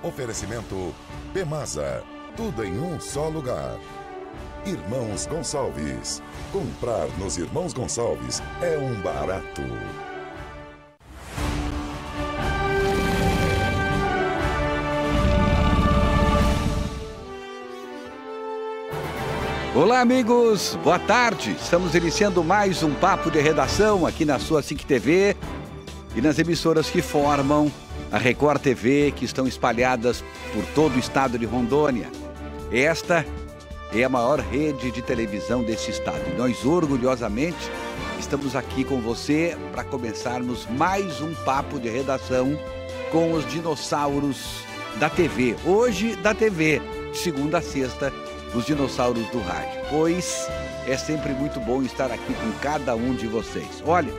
Oferecimento Pemasa, tudo em um só lugar. Irmãos Gonçalves. Comprar nos Irmãos Gonçalves é um barato. Olá, amigos, boa tarde. Estamos iniciando mais um Papo de Redação aqui na sua SIC TV e nas emissoras que formam a Record TV, que estão espalhadas por todo o estado de Rondônia. Esta é a maior rede de televisão desse estado. E nós, orgulhosamente, estamos aqui com você para começarmos mais um Papo de Redação com os dinossauros da TV. Hoje, da TV, de segunda a sexta, os dinossauros do rádio, pois é sempre muito bom estar aqui com cada um de vocês. Olha,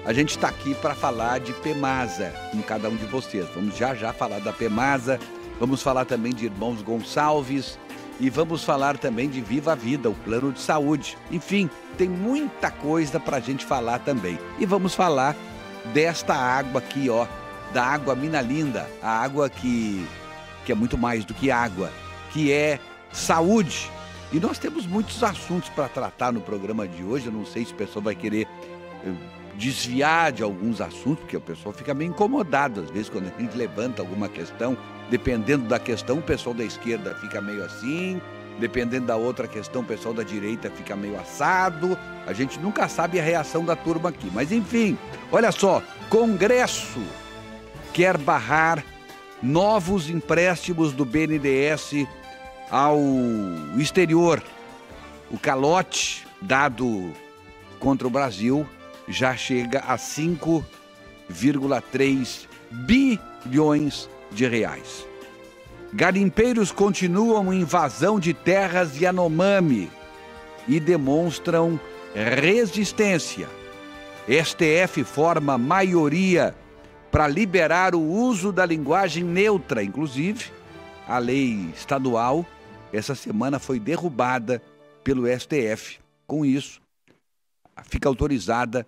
a gente está aqui para falar de Pemasa com cada um de vocês. Vamos já falar da Pemasa, vamos falar também de Irmãos Gonçalves e vamos falar também de Viva a Vida, o plano de saúde. Enfim, tem muita coisa para a gente falar também. E vamos falar desta água aqui, ó, da água Mina Linda, a água que é muito mais do que água, que é saúde. E nós temos muitos assuntos para tratar no programa de hoje. Eu não sei se o pessoal vai querer desviar de alguns assuntos, porque o pessoal fica meio incomodado às vezes quando a gente levanta alguma questão. Dependendo da questão, o pessoal da esquerda fica meio assim, dependendo da outra questão, o pessoal da direita fica meio assado. A gente nunca sabe a reação da turma aqui. Mas enfim, olha só, Congresso quer barrar novos empréstimos do BNDES ao exterior. O calote dado contra o Brasil já chega a 5,3 bilhões de reais. Garimpeiros continuam invasão de terras Yanomami e demonstram resistência. STF forma maioria para liberar o uso da linguagem neutra, inclusive a lei estadual essa semana foi derrubada pelo STF. Com isso, fica autorizada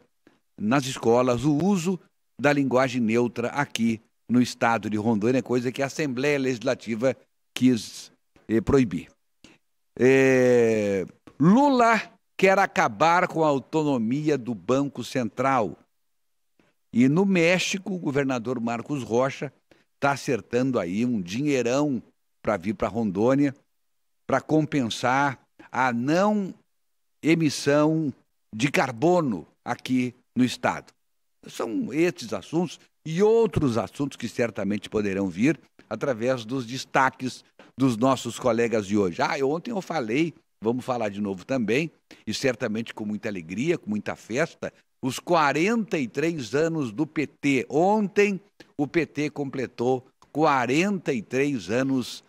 nas escolas o uso da linguagem neutra aqui no estado de Rondônia, coisa que a Assembleia Legislativa quis proibir. Lula quer acabar com a autonomia do Banco Central. E no México, o governador Marcos Rocha está acertando aí um dinheirão para vir para Rondônia para compensar a não emissão de carbono aqui no estado. São esses assuntos e outros assuntos que certamente poderão vir através dos destaques dos nossos colegas de hoje. Ontem eu falei, vamos falar de novo também, e certamente com muita alegria, com muita festa, os 43 anos do PT. Ontem o PT completou 43 anos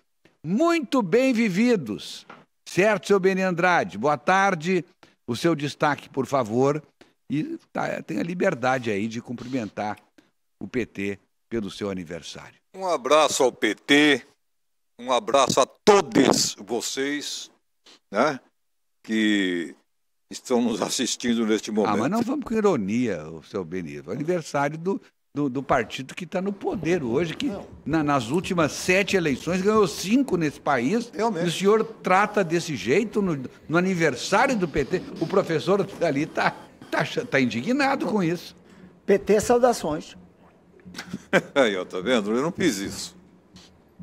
muito bem vividos. Certo, seu Beni Andrade? Boa tarde. O seu destaque, por favor. E tenha liberdade aí de cumprimentar o PT pelo seu aniversário. Um abraço ao PT, um abraço a todos vocês, né, que estão nos assistindo neste momento. Mas não vamos com ironia, o seu Beni. O aniversário do partido que está no poder hoje, que nas últimas 7 eleições ganhou 5 nesse país. E o senhor trata desse jeito no aniversário do PT. O professor ali está indignado com isso. PT, saudações. Aí, ó, tá vendo? Eu não fiz isso.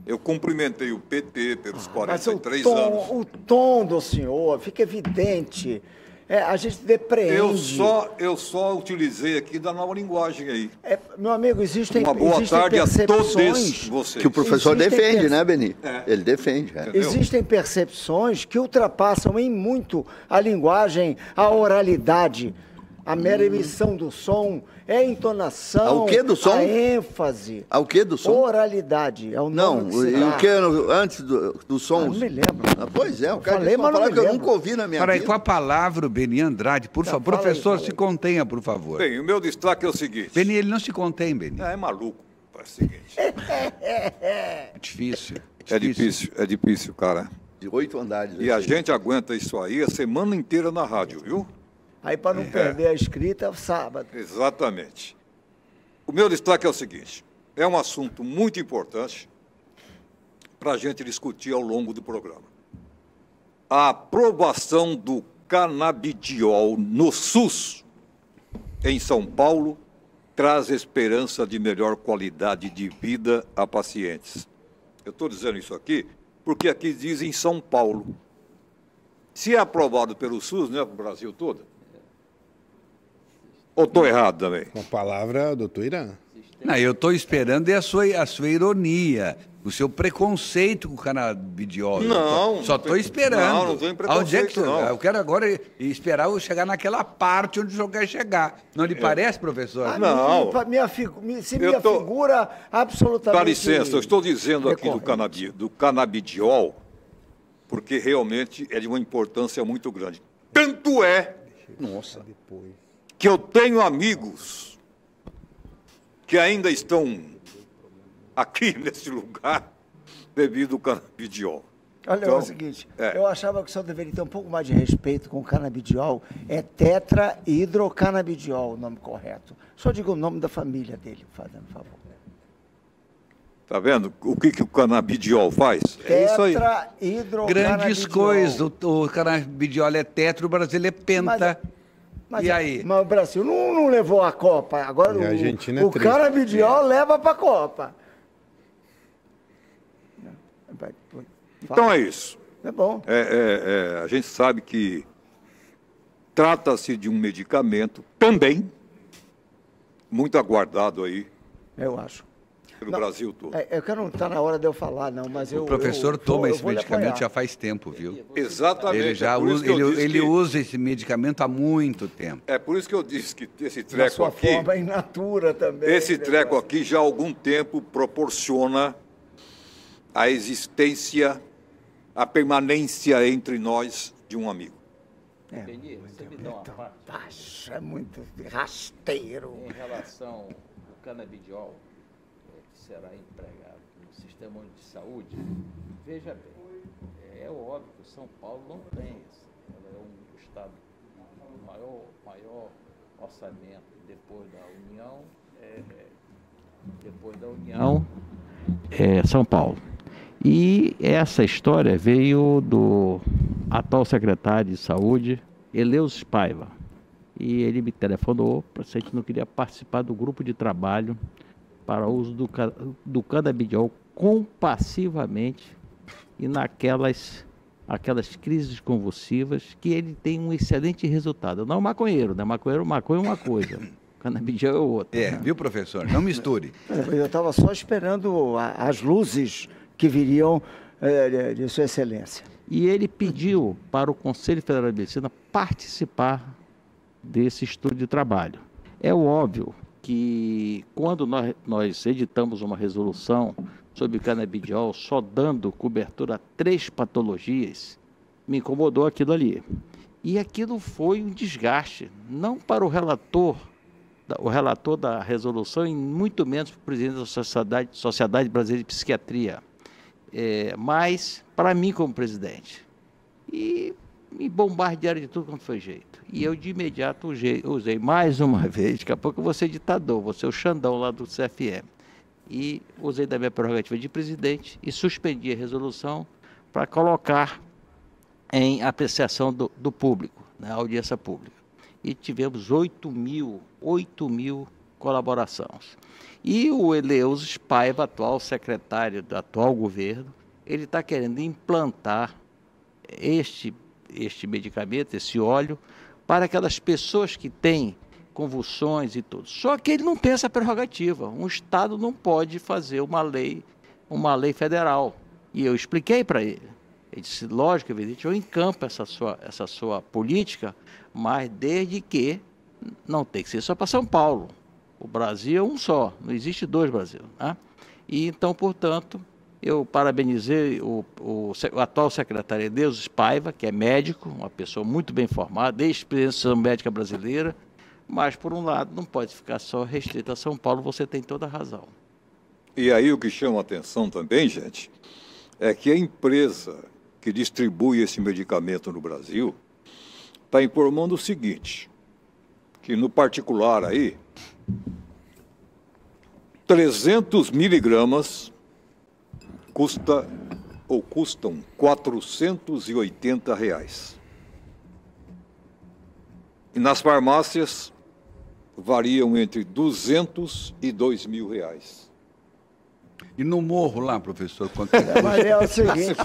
Eu cumprimentei o PT pelos 43 anos. O tom do senhor fica evidente. A gente depreende. Eu só utilizei aqui da nova linguagem aí. Meu amigo, existem Uma boa tarde a todos vocês. Que o professor defende, né, Beni? Ele defende. Existem percepções que ultrapassam em muito a linguagem, a oralidade, a mera emissão do som, a entonação, Ao que do som? A ênfase. Ao que do som? Oralidade. É o nome que se dá. E o que antes do som? Não me lembro. Pois é, o cara Falei, disse uma mas não palavra me que eu lembro. nunca ouvi na minha Para aí, vida. com a palavra, o Beni Andrade, por favor. Professor, se contenha, por favor. Bem, o meu destaque é o seguinte. Beni, ele não se contém, Beni. É maluco, é o seguinte. É difícil. É difícil, cara. De 8 andares. E a gente aguenta isso aí a semana inteira na rádio, viu? Aí, para não perder a escrita, é o sábado. Exatamente. O meu destaque é o seguinte: é um assunto muito importante, para a gente discutir ao longo do programa. A aprovação do canabidiol no SUS, em São Paulo, traz esperança de melhor qualidade de vida a pacientes. Eu estou dizendo isso aqui porque aqui dizem São Paulo. Se é aprovado pelo SUS, não é para o Brasil todo? Ou estou errado também? Com a palavra, doutor Irã. Não, eu estou esperando a sua ironia, o seu preconceito com o canabidiol. Não. Só estou esperando. Não tem preconceito, Onde é que não. Eu quero agora esperar eu chegar naquela parte onde o senhor quer chegar. Não lhe parece, professor? Não. Minha figura absolutamente... Dá licença, eu estou dizendo aqui do canabidiol porque realmente é de uma importância muito grande. Tanto é que eu tenho amigos que ainda estão aqui nesse lugar devido ao canabidiol. Olha, Então, é o seguinte, eu achava que o senhor deveria ter um pouco mais de respeito com o canabidiol. É tetrahidrocanabidiol o nome correto. Só diga o nome da família dele, fazendo favor. Tá vendo o que o canabidiol faz? É isso aí. Tetrahidrocanabidiol. Grandes coisas. O canabidiol é tetra, o Brasil é penta. E aí? Mas o Brasil não levou a Copa. Agora E a Argentina é o triste. canabidiol leva para a Copa. Então é isso. É bom. A gente sabe que trata-se de um medicamento também muito aguardado aí Eu acho. pelo Brasil todo. Eu quero não estar na hora de eu falar, não, mas O professor toma esse vou lhe medicamento apoiar. já faz tempo, viu? Exatamente. Ele já é por isso usa, que eu disse ele que- usa esse medicamento há muito tempo. É por isso que eu disse que esse Da treco sua aqui, forma in natura também. esse treco aqui já há algum tempo proporciona a existência, a permanência entre nós de um amigo. Beni, você me dá uma parte Baixo, é muito rasteiro. em relação ao canabidiol que será empregado no sistema de saúde. Veja bem, é óbvio que São Paulo não tem isso. Ela é um estado com maior orçamento depois da União. É São Paulo. E essa história veio do atual secretário de Saúde, Eleusis Paiva. E ele me telefonou para se a gente não queria participar do grupo de trabalho para o uso do canabidiol compassivamente e naquelas crises convulsivas que ele tem um excelente resultado. Não maconheiro, né? Maconha é uma coisa, canabidiol é outra. Viu, professor? Não misture. Eu estava só esperando as luzes que viriam de Sua Excelência. E ele pediu para o Conselho Federal de Medicina participar desse estudo de trabalho. É óbvio que quando nós editamos uma resolução sobre canabidiol, só dando cobertura a 3 patologias, me incomodou aquilo ali. E aquilo foi um desgaste, não para o relator da resolução, e muito menos para o presidente da Sociedade Brasileira de Psiquiatria, mas para mim como presidente. E me bombardearam de tudo quanto foi jeito. E eu de imediato usei mais uma vez, daqui a pouco eu vou ser ditador, vou ser o Xandão lá do CFM. E usei da minha prerrogativa de presidente e suspendi a resolução para colocar em apreciação do público, na audiência pública. E tivemos 8 mil colaborações. E o Eleusis Paiva, atual secretário do atual governo, ele está querendo implantar este medicamento, esse óleo, para aquelas pessoas que têm convulsões e tudo. Só que ele não tem essa prerrogativa. Um Estado não pode fazer uma lei federal. E eu expliquei para ele. Ele disse, lógico, evidente, eu encampo essa sua política, mas desde que não tem que ser só para São Paulo. O Brasil é um só, não existe 2 Brasil. Né? E então, portanto, eu parabenizei o atual secretário Eleusis Paiva, que é médico, uma pessoa muito bem formada, ex-presidente médica brasileira, mas, por um lado, não pode ficar só restrito a São Paulo, você tem toda a razão. E aí o que chama a atenção também, gente, é que a empresa que distribui esse medicamento no Brasil está informando o seguinte, que no particular aí, 300 miligramas custa ou custam R$ 480. E nas farmácias variam entre 200 e 2 mil reais. E no morro lá, professor, quanto é? Mas é o seguinte,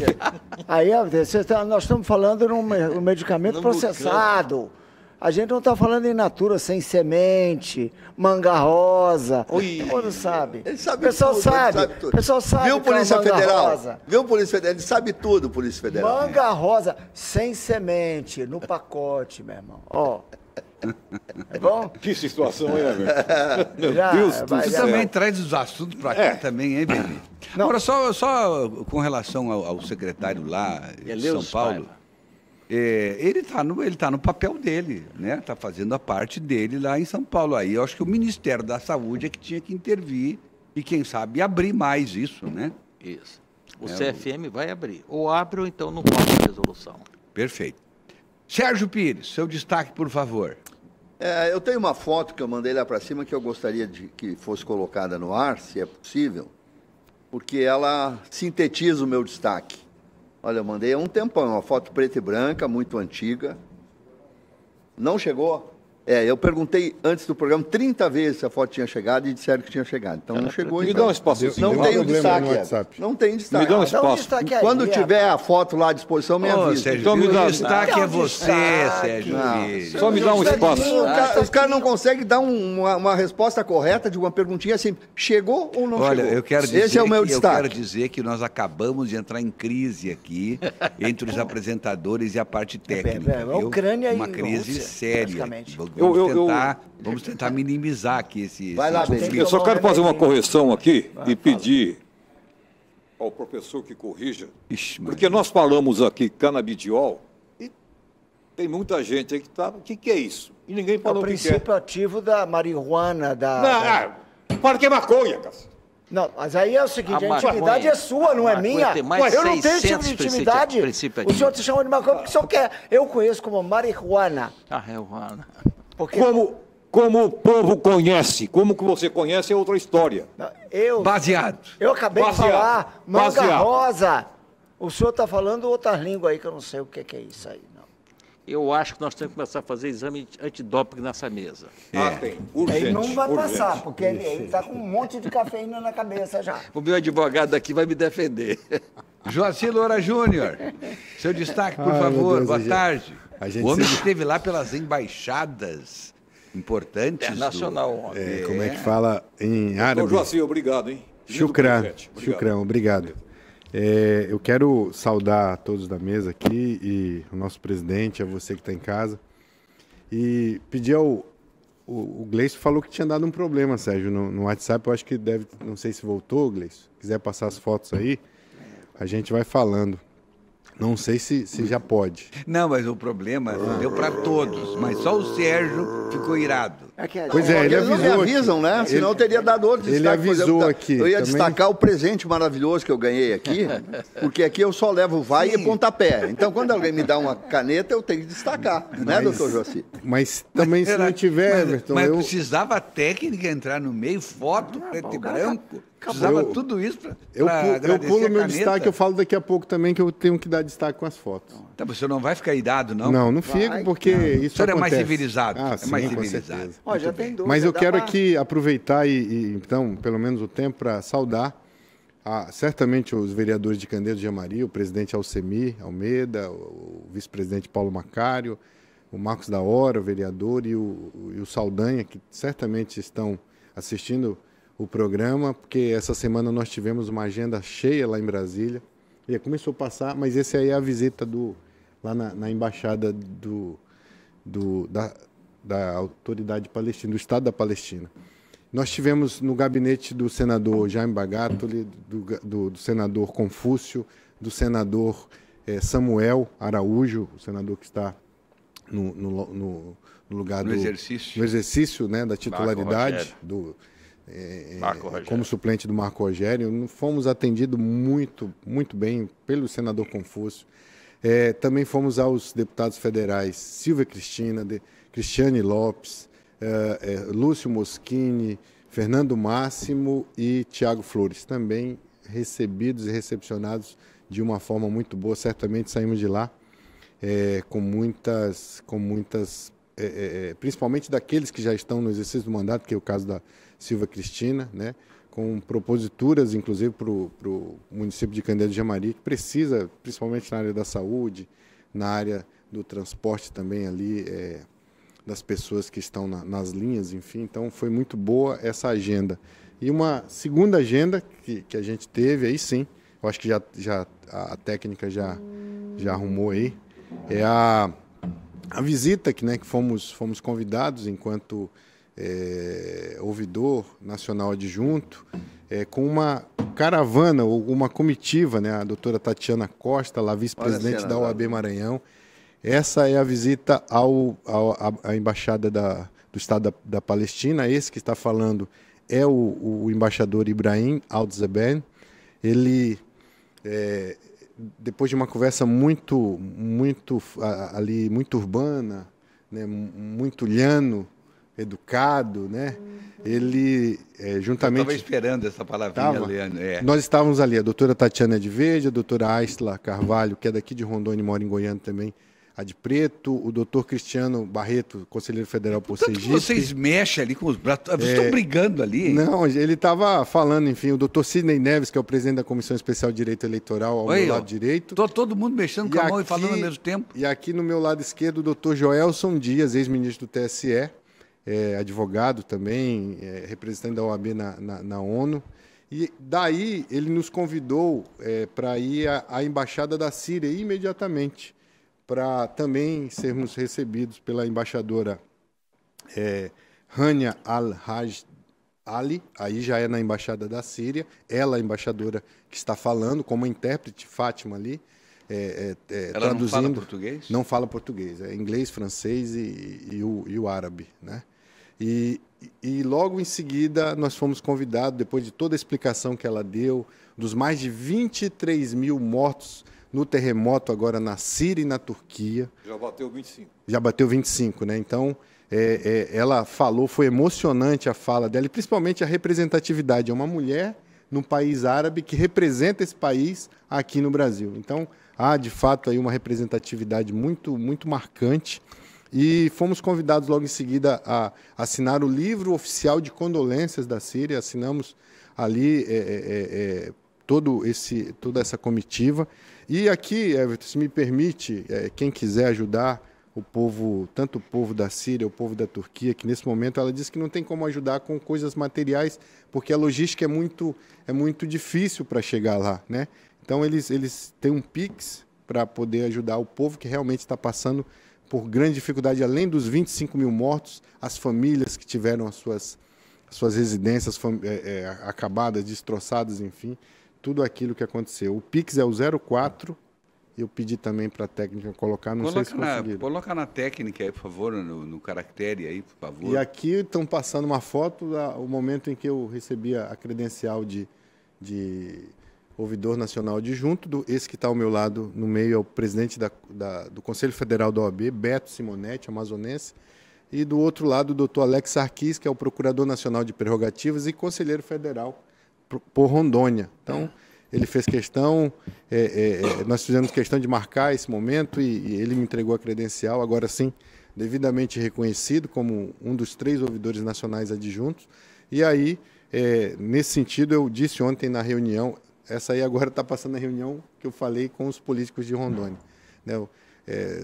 aí nós estamos falando de um medicamento processado. A gente não está falando em natura, sem semente, manga rosa. Todo mundo sabe. Ele sabe o pessoal tudo, sabe. ele sabe tudo. O pessoal sabe. Viu, que é uma Polícia manga Federal? rosa. Viu, Polícia Federal? Ele sabe tudo, Polícia Federal. Manga rosa, sem semente, no pacote, meu irmão. Ó. É bom? Que situação, hein, amigo? Meu Já, Deus do vai, Você céu. também traz os assuntos para cá também, hein, Benê? Agora, só com relação ao secretário lá de São Paulo, ele tá no papel dele, né? Está fazendo a parte dele lá em São Paulo. Aí eu acho que o Ministério da Saúde é que tinha que intervir e, quem sabe, abrir mais isso, né? Isso. O CFM vai abrir. Ou abre ou então não pode a resolução. Perfeito. Sérgio Pires, seu destaque, por favor. Eu tenho uma foto que eu mandei lá para cima que eu gostaria de que fosse colocada no ar, se é possível, porque ela sintetiza o meu destaque. Olha, eu mandei há um tempão, uma foto preta e branca, muito antiga. Não chegou? Eu perguntei antes do programa 30 vezes se a foto tinha chegado e disseram que tinha chegado. Então não chegou. Me dá um espaço. Não tem o destaque. no WhatsApp. Não tem destaque. Me dá um Dá um espaço. destaque aí, Quando tiver a foto lá à disposição, me Ô, avisa. Sérgio Então me Pires, dá- o destaque Dá é um você, destaque. Sérgio Não. Pires. Só me dá um espaço. Os caras não conseguem dar uma resposta correta de uma perguntinha assim, chegou ou não Olha, chegou? eu quero dizer Esse é o meu que, eu destaque. quero dizer que nós acabamos de entrar em crise aqui entre os apresentadores e a parte técnica. é viu? Ucrânia uma e crise Rússia, séria. praticamente. Vamos tentar minimizar aqui esse. Vai lá, esse Benê. conflito. Eu só quero fazer uma correção aqui e pedir ao professor que corrija, Ixi, mano. porque nós falamos aqui canabidiol e tem muita gente aí que tá, o que é isso? E ninguém É o falou o que é. princípio ativo da marihuana, Para que é maconha, cara? Não, mas aí é o seguinte, A a intimidade maconha- é sua, não é maconha minha. tem mais Eu não tenho esse tipo 600 de intimidade. princípio O ativo. senhor te chama de maconha porque o senhor quer. Eu conheço como marihuana. Juana. Porque Como o povo conhece, como que você conhece é outra história. Baseado. eu acabei Baseado. de falar, manga Baseado. rosa. O senhor está falando outras línguas aí que eu não sei o que é isso aí. Não. Eu acho que nós temos que começar a fazer exame antidoping nessa mesa. Tem. Urgente. Ele não vai urgente. passar, porque ele está com um monte de cafeína na cabeça já. O meu advogado aqui vai me defender. Joacir Loura Júnior, seu destaque, por Ai, meu favor. Deus, Boa a gente- tarde. a gente O homem sempre- esteve lá pelas embaixadas importantes. Internacional ontem. Como é que fala em Ô, árabe? Joacir, obrigado, hein? Lindo Shukran. presente. Obrigado. Shukran, obrigado. Eu quero saudar todos da mesa aqui e o nosso presidente, a você que está em casa. E pedir ao... O Gleison falou que tinha dado um problema, Sérgio, no WhatsApp. Eu acho que deve... Não sei se voltou, Gleison. Se quiser passar as fotos aí, a gente vai falando. Não sei se já pode. Não, mas o problema deu para todos, mas só o Sérgio ficou irado. Pois é, ele Eles não me avisou avisam, né? Senão eu teria dado outro ele destaque. por avisou exemplo, aqui, Eu ia também. destacar o presente maravilhoso que eu ganhei aqui, porque aqui eu só levo vai e pontapé. Então, quando alguém me dá uma caneta, eu tenho que destacar, né, doutor Joacir? Mas também se não tiver, Everton, mas eu... precisava a técnica entrar no meio, foto, preto e branco. Precisava tudo isso para Eu pulo meu destaque, eu falo daqui a pouco também que eu tenho que dar destaque com as fotos. Tá, você não vai ficar irado, não? Não fico, porque isso O senhor é mais acontece. civilizado. Ah, é sim, mais com civilizado. certeza. Ó, já tem dúvida. Mas eu dá quero pra- aqui aproveitar então, pelo menos o tempo, para saudar certamente os vereadores de Candeias de Jamaria, o presidente Alcemir Almeida, o vice-presidente Paulo Macário, o Marcos da Hora, o vereador, e o Saldanha, que certamente estão assistindo o programa, porque essa semana nós tivemos uma agenda cheia lá em Brasília. E começou a passar, mas esse aí é a visita lá na embaixada da autoridade palestina, do Estado da Palestina. Nós tivemos no gabinete do senador Jaime Bagatoli, do senador Confúcio, do senador Samuel Araújo, o senador que está no lugar No do exercício. no exercício, né, da titularidade Marco Rogério. como suplente do Marco Rogério. Fomos atendidos muito bem pelo senador Confúcio. Também fomos aos deputados federais Silvia Cristina, Cristiane Lopes, Lúcio Moschini, Fernando Máximo e Tiago Flores. Também recebidos e recepcionados de uma forma muito boa. Certamente saímos de lá com muitas principalmente daqueles que já estão no exercício do mandato, que é o caso da Silva Cristina, né? Com proposituras, inclusive, para o município de Candeia do Jamari, que precisa, principalmente na área da saúde, na área do transporte também ali, das pessoas que estão nas linhas, enfim. Então, foi muito boa essa agenda. E uma segunda agenda que a gente teve, aí sim, eu acho que já a técnica já arrumou aí, é a visita que fomos convidados enquanto ouvidor nacional adjunto, com uma caravana ou uma comitiva, né? A doutora Tatiana Costa, lá vice-presidente da OAB Maranhão. Essa é a visita à Embaixada do Estado da Palestina. Esse que está falando é o embaixador Ibrahim Al-Zeben. Ele, depois de uma conversa muito urbana, né? Muito llano, educado, né? Ele, juntamente... Eu estava esperando essa palavrinha, Leandro. Nós estávamos ali, a doutora Tatiana de Verde, a doutora Aisla Carvalho, que é daqui de Rondônia e mora em Goiânia também, a de Preto, o doutor Cristiano Barreto, conselheiro federal por Sergipe. Vocês mexem ali com os braços, vocês estão brigando ali? Não, ele estava falando, enfim, o doutor Sidney Neves, que é o presidente da Comissão Especial de Direito Eleitoral, ao meu lado direito. Todo mundo mexendo com a mão e falando ao mesmo tempo. E aqui no meu lado esquerdo, o doutor Joelson Dias, ex-ministro do TSE, advogado também, representante da OAB na ONU. E daí ele nos convidou para ir à Embaixada da Síria imediatamente, para também sermos recebidos pela embaixadora Rania Al-Haj Ali, aí já é na Embaixada da Síria, ela é a embaixadora que está falando, como intérprete, Fátima ali, ela traduzindo. não fala português? Não fala português, é inglês, francês e o árabe, né? E logo em seguida nós fomos convidados, depois de toda a explicação que ela deu, dos mais de 23 mil mortos no terremoto agora na Síria e na Turquia. Já bateu 25. Já bateu 25, né? Então, ela falou, foi emocionante a fala dela, e principalmente a representatividade. É uma mulher num país árabe que representa esse país aqui no Brasil. Então, há, de fato, aí uma representatividade muito, muito marcante. E fomos convidados logo em seguida a assinar o livro oficial de condolências da Síria. Assinamos ali toda essa comitiva. E aqui, Everton, se me permite, quem quiser ajudar o povo, tanto o povo da Síria, o povo da Turquia, que nesse momento ela diz que não tem como ajudar com coisas materiais, porque a logística é muito difícil para chegar lá, né? Então eles têm um Pix para poder ajudar o povo que realmente está passando por grande dificuldade, além dos 25 mil mortos, as famílias que tiveram as suas residências acabadas, destroçadas, enfim, tudo aquilo que aconteceu. O Pix é o 04, eu pedi também para a técnica colocar, não sei se conseguiram. Coloca na técnica aí, por favor, no caractere aí, por favor. E aqui estão passando uma foto o momento em que eu recebi a credencial de ouvidor nacional adjunto. Esse que está ao meu lado, no meio, é o presidente do Conselho Federal da OAB, Beto Simonetti, amazonense. E do outro lado, o doutor Alex Sarkis, que é o Procurador Nacional de Prerrogativas e Conselheiro Federal por Rondônia. Então, ele fez questão, nós fizemos questão de marcar esse momento e ele me entregou a credencial, agora sim, devidamente reconhecido como um dos 3 ouvidores nacionais adjuntos. E aí, nesse sentido, eu disse ontem na reunião, essa aí agora está passando a reunião que eu falei com os políticos de Rondônia, né? O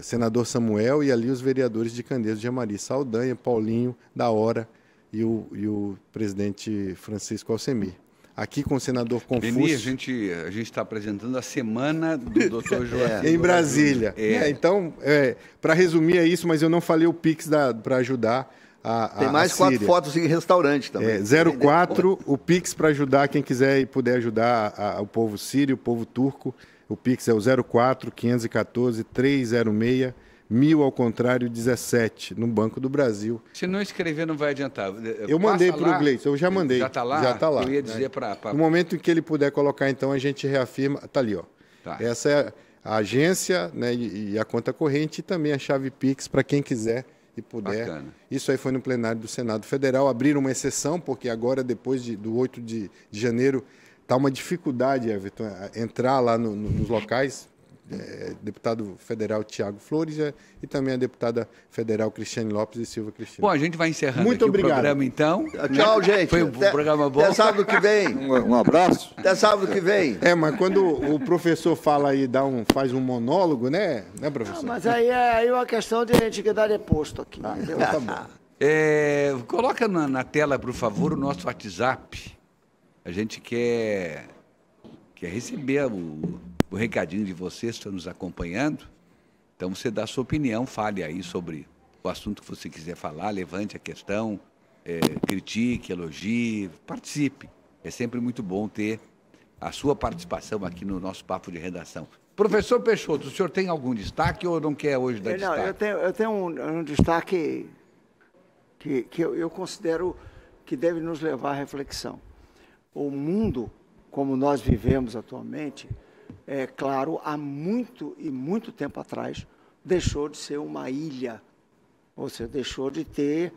senador Samuel e ali os vereadores de Candeias do Jamari, Saldanha, Paulinho, da Hora e o presidente Francisco Alcemir. Aqui com o senador Confúcio. Beni, a gente está apresentando a semana do doutor Joaquim. Em Brasília. Então, para resumir é isso, mas eu não falei o Pix para ajudar Tem mais 4 fotos em restaurante também. 04, o Pix para ajudar quem quiser e puder ajudar o povo sírio, o povo turco. O Pix é o 04 514 306 1000 ao contrário 17, no Banco do Brasil. Se não escrever, não vai adiantar. Eu mandei para o Gleison, eu já mandei. Já está lá? Já está lá. Eu ia dizer para... No momento em que ele puder colocar, então, a gente reafirma. Está ali, ó. Tá. Essa é a agência, né, e a conta corrente e também a chave Pix para quem quiser e puder. Bacana. Isso aí foi no plenário do Senado Federal. Abriram uma exceção, porque agora, depois do 8 de janeiro, tá uma dificuldade, Everton, entrar lá nos locais. Deputado federal Tiago Flores e também a deputada federal Cristiane Lopes e Silva Cristina. Bom, a gente vai encerrando Muito aqui obrigado. o programa, então. Tchau, gente. Foi um programa bom. Até sábado que vem. Um abraço. Até sábado que vem. Mas quando o professor fala aí, faz um monólogo, né professor? Mas aí é uma questão de gente que dá deposto aqui. Entendeu? Tá bom. Coloca na tela, por favor, o nosso WhatsApp. A gente quer receber o recadinho de vocês que estão nos acompanhando. Então, você dá a sua opinião, fale aí sobre o assunto que você quiser falar, levante a questão, critique, elogie, participe. É sempre muito bom ter a sua participação aqui no nosso Papo de Redação. Professor Peixoto, o senhor tem algum destaque ou não quer hoje dar destaque? Eu tenho um destaque que eu considero que deve nos levar à reflexão. O mundo, como nós vivemos atualmente, claro, há muito tempo atrás, deixou de ser uma ilha, ou seja, deixou de ter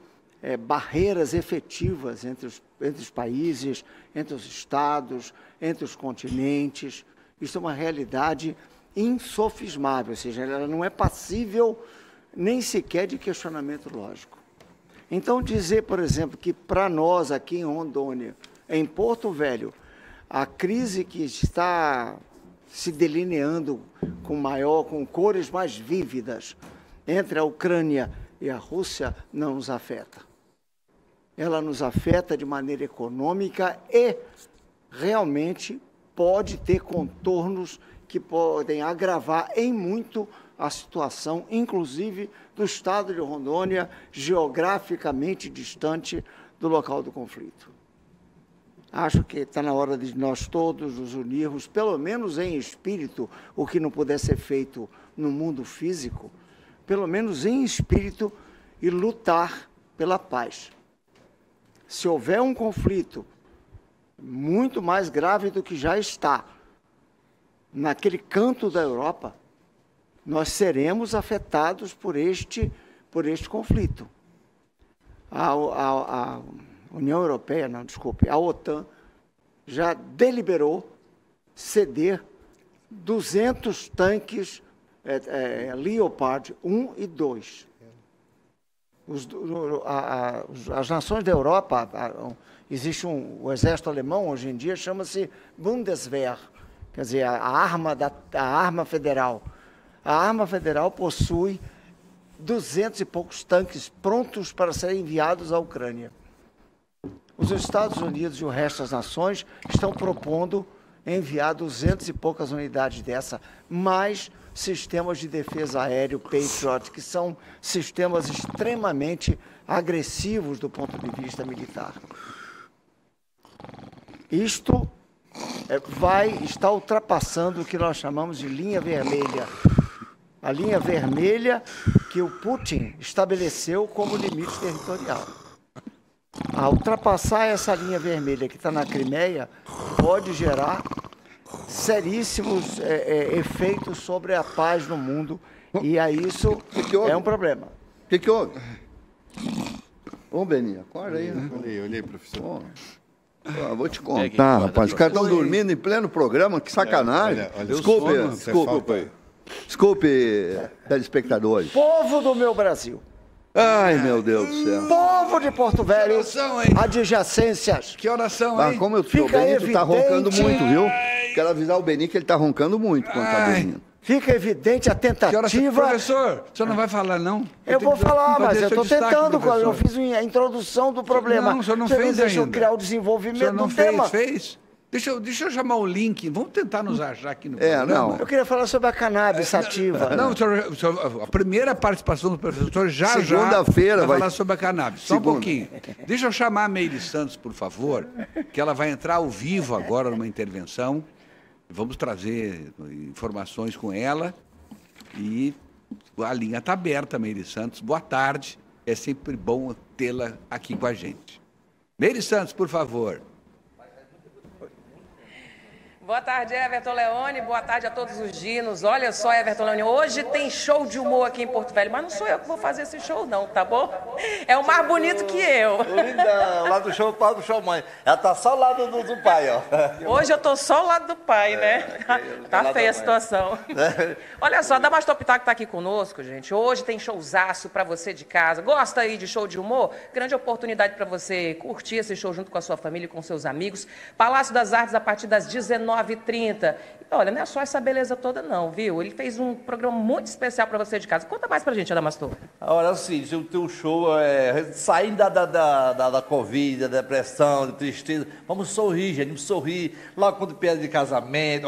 barreiras efetivas entre os países, entre os estados, entre os continentes. Isso é uma realidade insofismável, ou seja, ela não é passível nem sequer de questionamento lógico. Então, dizer, por exemplo, que para nós aqui em Rondônia, em Porto Velho, a crise que está se delineando com cores mais vívidas entre a Ucrânia e a Rússia não nos afeta. Ela nos afeta de maneira econômica e realmente pode ter contornos que podem agravar em muito a situação, inclusive do estado de Rondônia, geograficamente distante do local do conflito. Acho que está na hora de nós todos nos unirmos, pelo menos em espírito, o que não puder ser feito no mundo físico, pelo menos em espírito, e lutar pela paz. Se houver um conflito muito mais grave do que já está naquele canto da Europa, nós seremos afetados por este conflito. A União Europeia, a OTAN, já deliberou ceder 200 tanques Leopard 1 e 2. As nações da Europa, existe o exército alemão, hoje em dia, chama-se Bundeswehr, quer dizer, a arma federal. A arma federal possui 200 e poucos tanques prontos para serem enviados à Ucrânia. Os Estados Unidos e o resto das nações estão propondo enviar 200 e poucas unidades dessa, mais sistemas de defesa aéreo Patriot, que são sistemas extremamente agressivos do ponto de vista militar. Isto está ultrapassando o que nós chamamos de linha vermelha. A linha vermelha que o Putin estabeleceu como limite territorial. Ao ultrapassar essa linha vermelha que está na Crimeia, pode gerar seríssimos efeitos sobre a paz no mundo, e aí isso é um problema. O que houve? Ô, Beninho, acorda aí. Olhei, professor. Vou te contar, rapaz. Os caras estão dormindo em pleno programa, que sacanagem. Desculpe, telespectadores. Povo do meu Brasil. Ai, meu Deus do céu. Povo de Porto Velho, adjacências. Que oração, hein? Como o Benito tá roncando muito, viu? Quero avisar o Beninho que ele tá roncando muito quando tá dormindo. Fica evidente a tentativa... Professor, o senhor não vai falar, não? Eu vou falar, mas eu estou tentando. Eu fiz a introdução do problema. Não, o senhor não fez ainda. Deixa eu criar o desenvolvimento do tema. O senhor não fez? Deixa eu chamar o link. Vamos tentar nos achar aqui no programa. Não. Eu queria falar sobre a cannabis sativa. Não, a primeira participação do professor Segunda-feira vai falar sobre a cannabis. Só um pouquinho. Deixa eu chamar a Meire Santos, por favor, que ela vai entrar ao vivo agora numa intervenção. Vamos trazer informações com ela. E a linha está aberta, Meire Santos. Boa tarde. É sempre bom tê-la aqui com a gente. Meire Santos, por favor. Boa tarde, Everton Leone. Boa tarde a todos os dinos. Olha só, Everton Leone, hoje tem show de humor aqui em Porto Velho, mas não sou eu que vou fazer esse show não, tá bom? É o mais bonito que eu. Lindão, lá do show pai, do show mãe. Ela tá só ao lado do pai, ó. Hoje eu tô só ao lado do pai, né? Tá feia a situação. Olha só, a Adamastor Pitaco tá aqui conosco, gente. Hoje tem showzaço pra você de casa. Gosta aí de show de humor? Grande oportunidade pra você curtir esse show junto com a sua família e com seus amigos. Palácio das Artes a partir das 19h30. Olha, não é só essa beleza toda não, viu? Ele fez um programa muito especial para você de casa. Conta mais pra gente, Adamastor. Olha assim, o teu show saindo da Covid, da depressão, da tristeza, vamos sorrir, gente, vamos sorrir. Logo quando piada de casamento,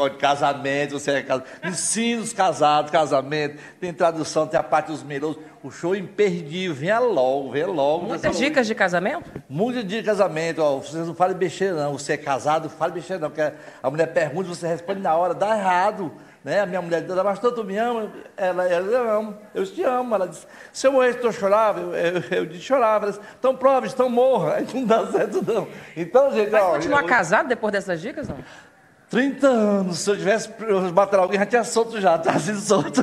você é casado, ensina os casados, casamento, tem tradução, tem a parte dos melosos. O show imperdível, venha logo. Muitas dicas de casamento? Muitas dicas de casamento, ó, vocês não falem besteira não, você é casado, fale besteira não, porque a mulher pergunta, você responde na hora, dá errado, né? A minha mulher diz, mas tu me ama? Ela eu amo, eu te amo. Ela disse, se eu morresse, tu chorava? Eu disse, chorava. Ela disse, então prova, então morra, aí não dá certo não. Então, gente, vai continuar casado depois dessas dicas, não? 30 anos, se eu tivesse matado alguém, já tinha solto já, tá assim solto.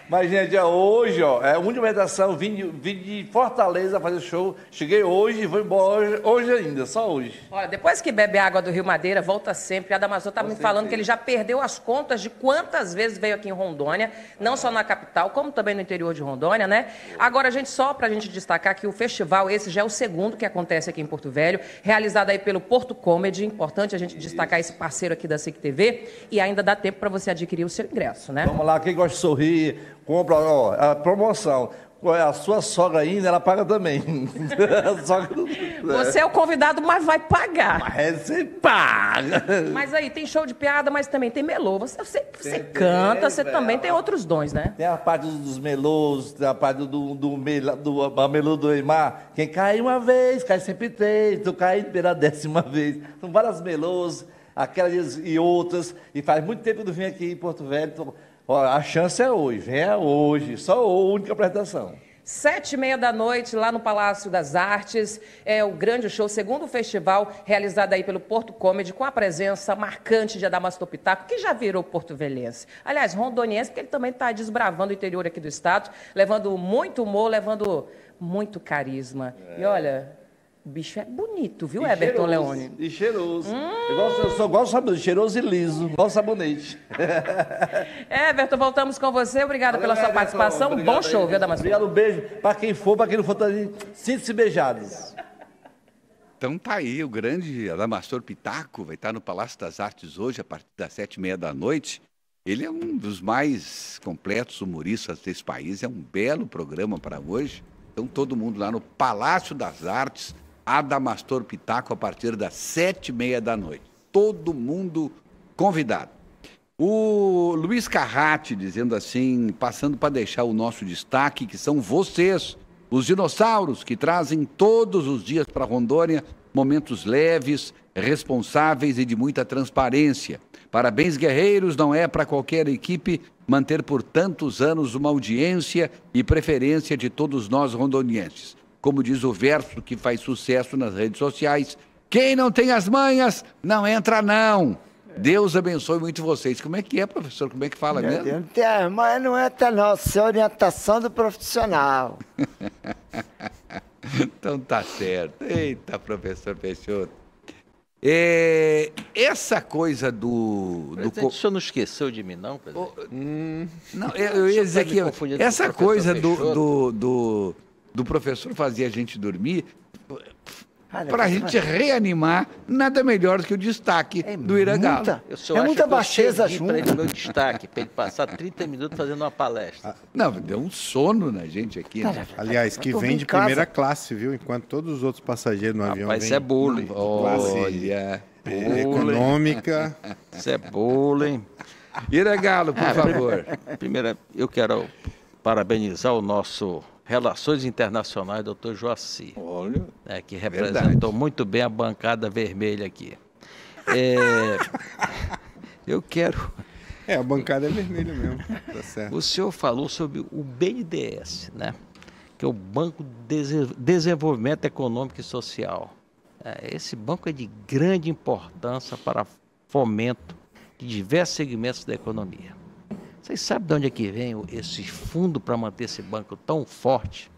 Mas, gente, hoje, ó, é a única meditação, vim de Fortaleza fazer show, cheguei hoje e vou embora hoje ainda, só hoje. Olha, depois que bebe água do Rio Madeira, volta sempre. A Adamastor tá me falando que ele já perdeu as contas de quantas vezes veio aqui em Rondônia, não só na capital, como também no interior de Rondônia, né? Agora, gente, só pra gente destacar que o festival, esse já é o segundo que acontece aqui em Porto Velho, realizado aí pelo Porto Comedy, importante a gente destacar esse parceiro aqui da SIC TV, e ainda dá tempo para você adquirir o seu ingresso, né? Vamos lá, quem gosta de sorrir, compra, ó, a promoção. A sua sogra ainda, ela paga também. Você é o convidado, mas vai pagar. Mas você paga. Mas aí, tem show de piada, mas também tem melô. Você canta, você também tem outros dons, né? Tem a parte dos melôs, tem a parte do melô do Eimar. Quem cai uma vez, cai sempre três. Tu cai pela 10ª vez. São várias melôs, aquelas e outras. E faz muito tempo que eu não vim aqui em Porto Velho. Então, ó, a chance é hoje, venha hoje, só a única apresentação. 19h30 lá no Palácio das Artes, é o grande show, segundo festival realizado aí pelo Porto Comedy, com a presença marcante de Adamastor Pitaco, que já virou porto-velhense. Aliás, rondoniense, porque ele também está desbravando o interior aqui do estado, levando muito humor, levando muito carisma. E olha, o bicho é bonito, viu, Everton Leone? E cheiroso. Eu só gosto de sabonete, cheiroso e liso, igual sabonete. Everton, voltamos com você. Obrigada pela sua participação. Obrigado, bom show, viu, Adamastor? Obrigado, um beijo para quem for, para quem não for, sinta-se beijados. Então tá aí, o grande Adamastor Pitaco vai estar no Palácio das Artes hoje, a partir das 19h30. Ele é um dos mais completos humoristas desse país, é um belo programa para hoje. Então todo mundo lá no Palácio das Artes, Adamastor Pitaco, a partir das 19h30. Todo mundo convidado. O Luiz Carrati dizendo assim, passando para deixar o nosso destaque, que são vocês, os dinossauros, que trazem todos os dias para Rondônia momentos leves, responsáveis e de muita transparência. Parabéns, guerreiros, não é para qualquer equipe manter por tantos anos uma audiência e preferência de todos nós rondonienses. Como diz o verso que faz sucesso nas redes sociais, quem não tem as manhas, não entra não. Deus abençoe muito vocês. Como é que é, professor? Como é que fala mesmo? Deus, não tem as manhas, não entra não. Isso é orientação do profissional. Então tá certo. Eita, professor Peixoto. Essa coisa do... O senhor não esqueceu de mim, não, presidente? Não, eu ia dizer que essa coisa do professor fazer a gente dormir, para a gente reanimar, nada melhor do que o destaque do Irangalo. É muita baixeza junto. Para ele meu destaque, para ele passar 30 minutos fazendo uma palestra. Não, deu um sono na gente aqui. Né? Aliás, que vem de primeira classe, viu? Enquanto todos os outros passageiros no avião vêm... Isso é bullying. Olha... econômica. Isso é bullying. Irangalo, por favor. Primeiro, eu quero parabenizar o nosso Relações Internacionais, doutor Joaci, que representou muito bem a bancada vermelha aqui. Eu quero... a bancada é vermelha mesmo, tá certo. O senhor falou sobre o BNDES, né? Que é o Banco de Desenvolvimento Econômico e Social. Esse banco é de grande importância para fomento de diversos segmentos da economia. Vocês sabem de onde é que vem esse fundo para manter esse banco tão forte?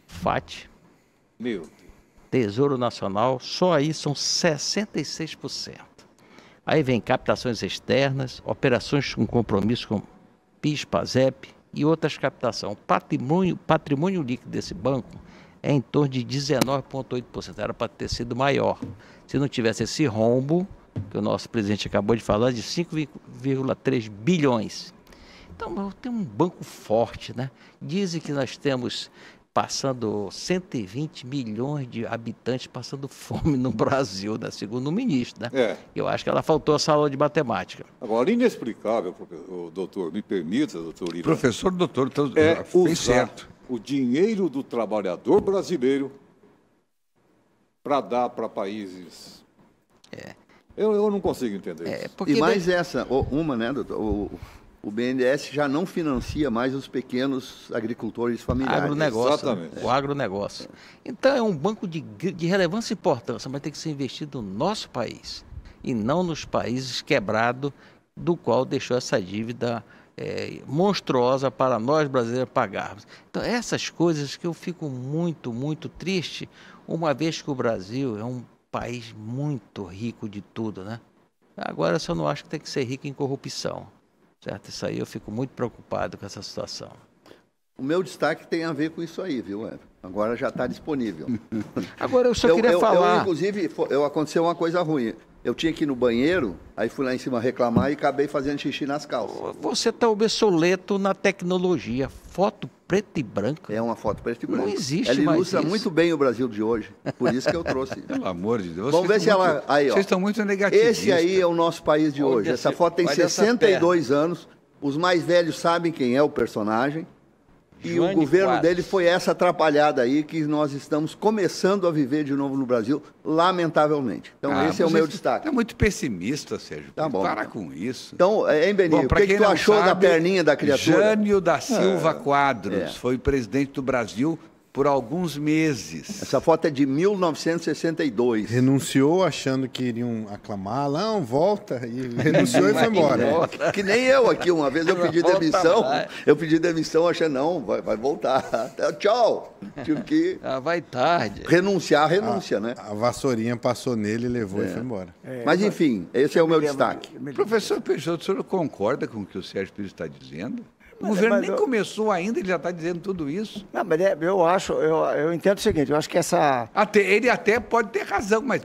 FAT, Meu Deus. Tesouro Nacional, só aí são 66%. Aí vem captações externas, operações com compromisso com PIS, PASEP e outras captações. O patrimônio líquido desse banco é em torno de 19,8%. Era para ter sido maior. Se não tivesse esse rombo, que o nosso presidente acabou de falar, de 5,3 bilhões. Então, tem um banco forte, né? Dizem que nós temos passando 120 milhões de habitantes passando fome no Brasil, né? Segundo o ministro, né? Eu acho que ela faltou a sala de matemática. Agora, inexplicável, doutor, me permita, doutor Lira. Professor, doutor, então, fez usar certo. O dinheiro do trabalhador brasileiro para dar para países. Eu não consigo entender isso. E mais uma, né, doutor? O BNDES já não financia mais os pequenos agricultores familiares. Agronegócio. Exatamente. O agronegócio. Então, é um banco de relevância e importância, mas tem que ser investido no nosso país e não nos países quebrados, do qual deixou essa dívida monstruosa para nós brasileiros pagarmos. Então, essas coisas que eu fico muito, muito triste, uma vez que o Brasil é um país muito rico de tudo, né? Agora, eu só não acho que tem que ser rico em corrupção. Certo? Isso aí eu fico muito preocupado com essa situação. O meu destaque tem a ver com isso aí, viu, Everton? Agora já está disponível. Agora eu só queria falar... Inclusive, aconteceu uma coisa ruim. Eu tinha que ir no banheiro, aí fui lá em cima reclamar e acabei fazendo xixi nas calças. Você está obsoleto na tecnologia. Foto preta e branca. É uma foto preta e branca. Não existe mais Ela ilustra isso. muito bem o Brasil de hoje. Por isso que eu trouxe. Pelo amor de Deus. Vamos ver se ela... Aí, ó. Vocês estão muito negativistas. Esse aí é o nosso país de hoje. Essa foto tem 62 anos. Os mais velhos sabem quem é o personagem. E o governo dele foi essa atrapalhada aí que nós estamos começando a viver de novo no Brasil, lamentavelmente. Então, esse é o meu destaque. É muito pessimista, Sérgio. Tá bom. Para com isso. Então, Benito, o que tu achou da perninha da criatura? Jânio da Silva Quadros foi presidente do Brasil por alguns meses. Essa foto é de 1962. Renunciou achando que iriam aclamar. Não, volta. E renunciou e foi embora. Que nem eu aqui. Uma vez eu pedi demissão. Eu pedi demissão, achando, não, vai voltar. Tchau. Tive que... vai tarde. Renunciar, renúncia, né? A vassourinha passou nele, levou e foi embora. Mas, enfim, esse é o meu destaque. Professor Peixoto, o senhor concorda com o que o Sérgio Pires está dizendo? O governo nem começou ainda, ele já está dizendo tudo isso. Não, mas eu entendo o seguinte, eu acho que essa... Ele até pode ter razão, mas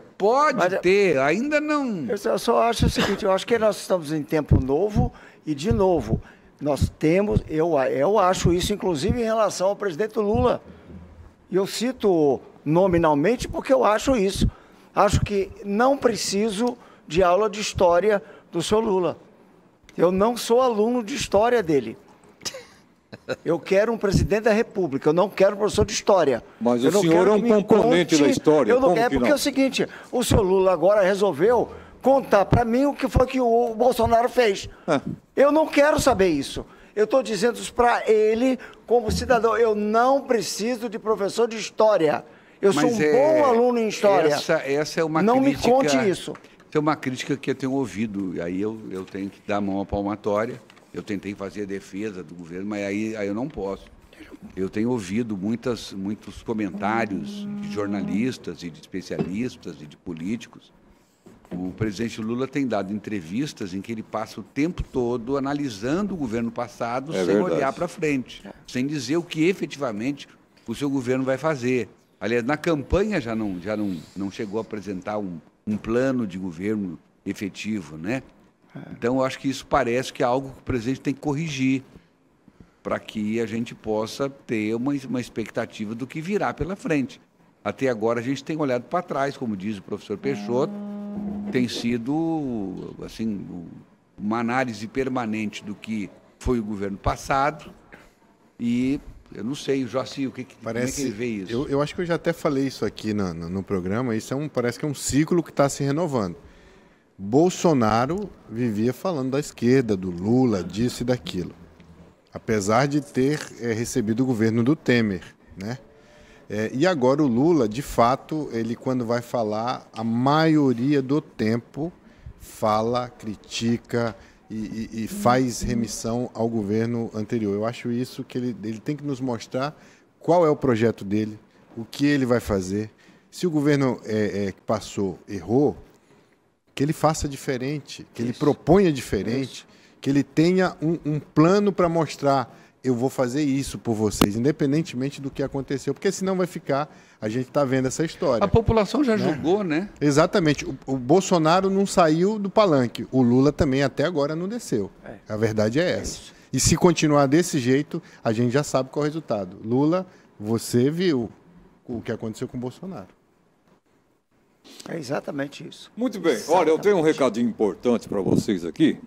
ter, ainda não... Eu só acho o seguinte, eu acho que nós estamos em tempo novo e, de novo, nós temos, eu acho isso, inclusive, em relação ao presidente Lula. E eu cito nominalmente porque eu acho isso. Acho que não preciso de aula de história do senhor Lula. Eu não sou aluno de história dele. Eu quero um presidente da República, eu não quero um professor de história. Mas o senhor é um componente da história. Eu não quero, porque é o seguinte, o senhor Lula agora resolveu contar para mim o que foi que o Bolsonaro fez. Eu não quero saber isso. Eu estou dizendo isso para ele, como cidadão. Eu não preciso de professor de história. Eu sou um bom aluno em história. Essa é uma não crítica... Não me conte isso. Essa é uma crítica que eu tenho ouvido, e aí eu tenho que dar a mão à palmatória. Eu tentei fazer a defesa do governo, mas aí eu não posso. Eu tenho ouvido muitos comentários de jornalistas e de especialistas e de políticos. O presidente Lula tem dado entrevistas em que ele passa o tempo todo analisando o governo passado sem olhar para frente, sem dizer o que efetivamente o seu governo vai fazer. Aliás, na campanha já não chegou a apresentar um plano de governo efetivo, né? Então, eu acho que isso parece que é algo que o presidente tem que corrigir para que a gente possa ter uma expectativa do que virá pela frente. Até agora, a gente tem olhado para trás, como diz o professor Peixoto, tem sido assim, uma análise permanente do que foi o governo passado e eu não sei, o Joaci, como é que ele vê isso? Eu acho que eu já até falei isso aqui no programa, isso parece que é um ciclo que está se renovando. Bolsonaro vivia falando da esquerda, do Lula, disso e daquilo. Apesar de ter recebido o governo do Temer, né? E agora o Lula, de fato, ele quando vai falar, a maioria do tempo fala, critica e faz remissão ao governo anterior. Eu acho isso que ele tem que nos mostrar qual é o projeto dele, o que ele vai fazer. Se o governo que passou errou, que ele faça diferente, que ele proponha diferente, que ele tenha um plano para mostrar: eu vou fazer isso por vocês, independentemente do que aconteceu, porque senão vai ficar, a gente está vendo essa história. A população já julgou, né? Exatamente. O Bolsonaro não saiu do palanque, o Lula também até agora não desceu. A verdade é essa. E se continuar desse jeito, a gente já sabe qual é o resultado. Lula, você viu o que aconteceu com o Bolsonaro. É exatamente isso. Muito bem. Olha, eu tenho um recadinho importante para vocês aqui.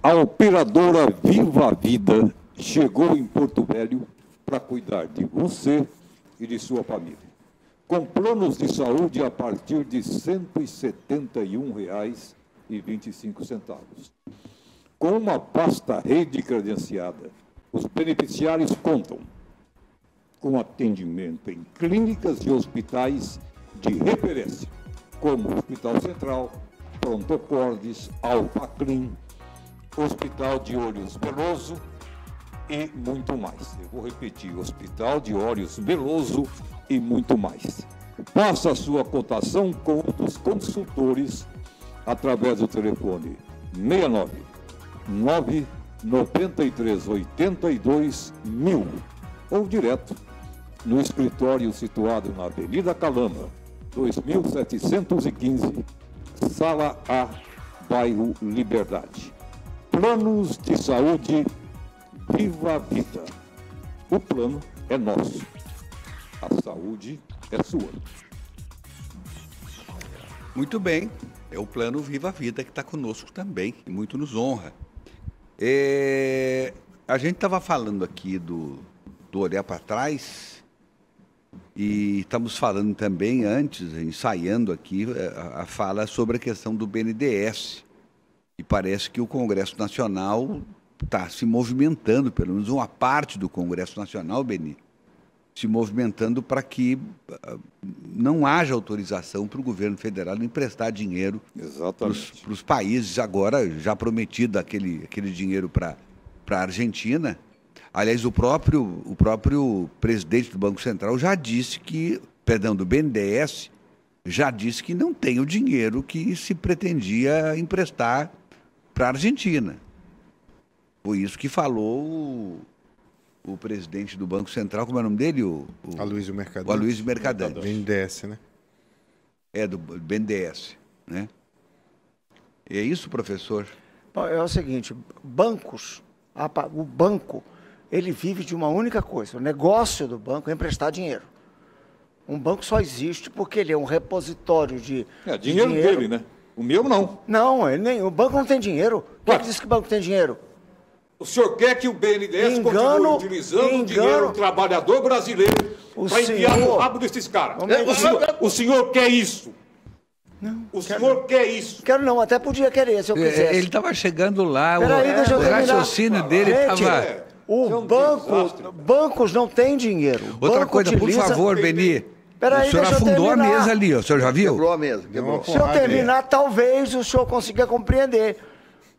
A operadora Viva a Vida chegou em Porto Velho para cuidar de você e de sua família. Com planos de saúde a partir de R$ 171,25. Com uma pasta rede credenciada, os beneficiários contam com atendimento em clínicas e hospitais de referência, como o Hospital Central, Prontocordes, Alpaclin, Hospital de Olhos Veloso e muito mais. Eu vou repetir: Hospital de Olhos Veloso e muito mais. Faça a sua cotação com um dos consultores através do telefone 69 993 82 1000 ou direto no escritório situado na Avenida Calama, 2715, Sala A, bairro Liberdade. Planos de saúde Viva a Vida. O plano é nosso. A saúde é sua. Muito bem. É o plano Viva a Vida que está conosco também, e muito nos honra. A gente estava falando aqui do olhar para trás e estamos falando também antes, ensaiando aqui a fala sobre a questão do BNDES. E parece que o Congresso Nacional está se movimentando, pelo menos uma parte do Congresso Nacional, Beni, se movimentando para que não haja autorização para o governo federal emprestar dinheiro para os países, agora já prometido aquele dinheiro para a Argentina. Aliás, o próprio presidente do Banco Central já disse que, do BNDES, já disse que não tem o dinheiro que se pretendia emprestar para a Argentina. Foi isso que falou o presidente do Banco Central, como é o nome dele? Aloysio Mercadante. O Aloysio Mercadante. BNDES, né? Do BNDES, né? É isso, professor? Bom, é o seguinte, o banco, ele vive de uma única coisa: o negócio do banco é emprestar dinheiro. Um banco só existe porque ele é um repositório de dinheiro dele, né? O meu não. Não, o banco não tem dinheiro. Quem disse que o banco tem dinheiro? O senhor quer que o BNDES continue utilizando o dinheiro do trabalhador brasileiro para enfiar no rabo desses caras? O senhor quer isso? Não. O senhor quer isso? Quero não, até podia querer, se eu quisesse. Ele estava chegando lá, deixa eu o raciocínio dele estava... Bancos não têm dinheiro. Outra coisa, por favor, Beni. O senhor afundou a mesa ali, o senhor já viu? Quebrou a mesa. Quebrou. Se eu terminar, talvez o senhor consiga compreender.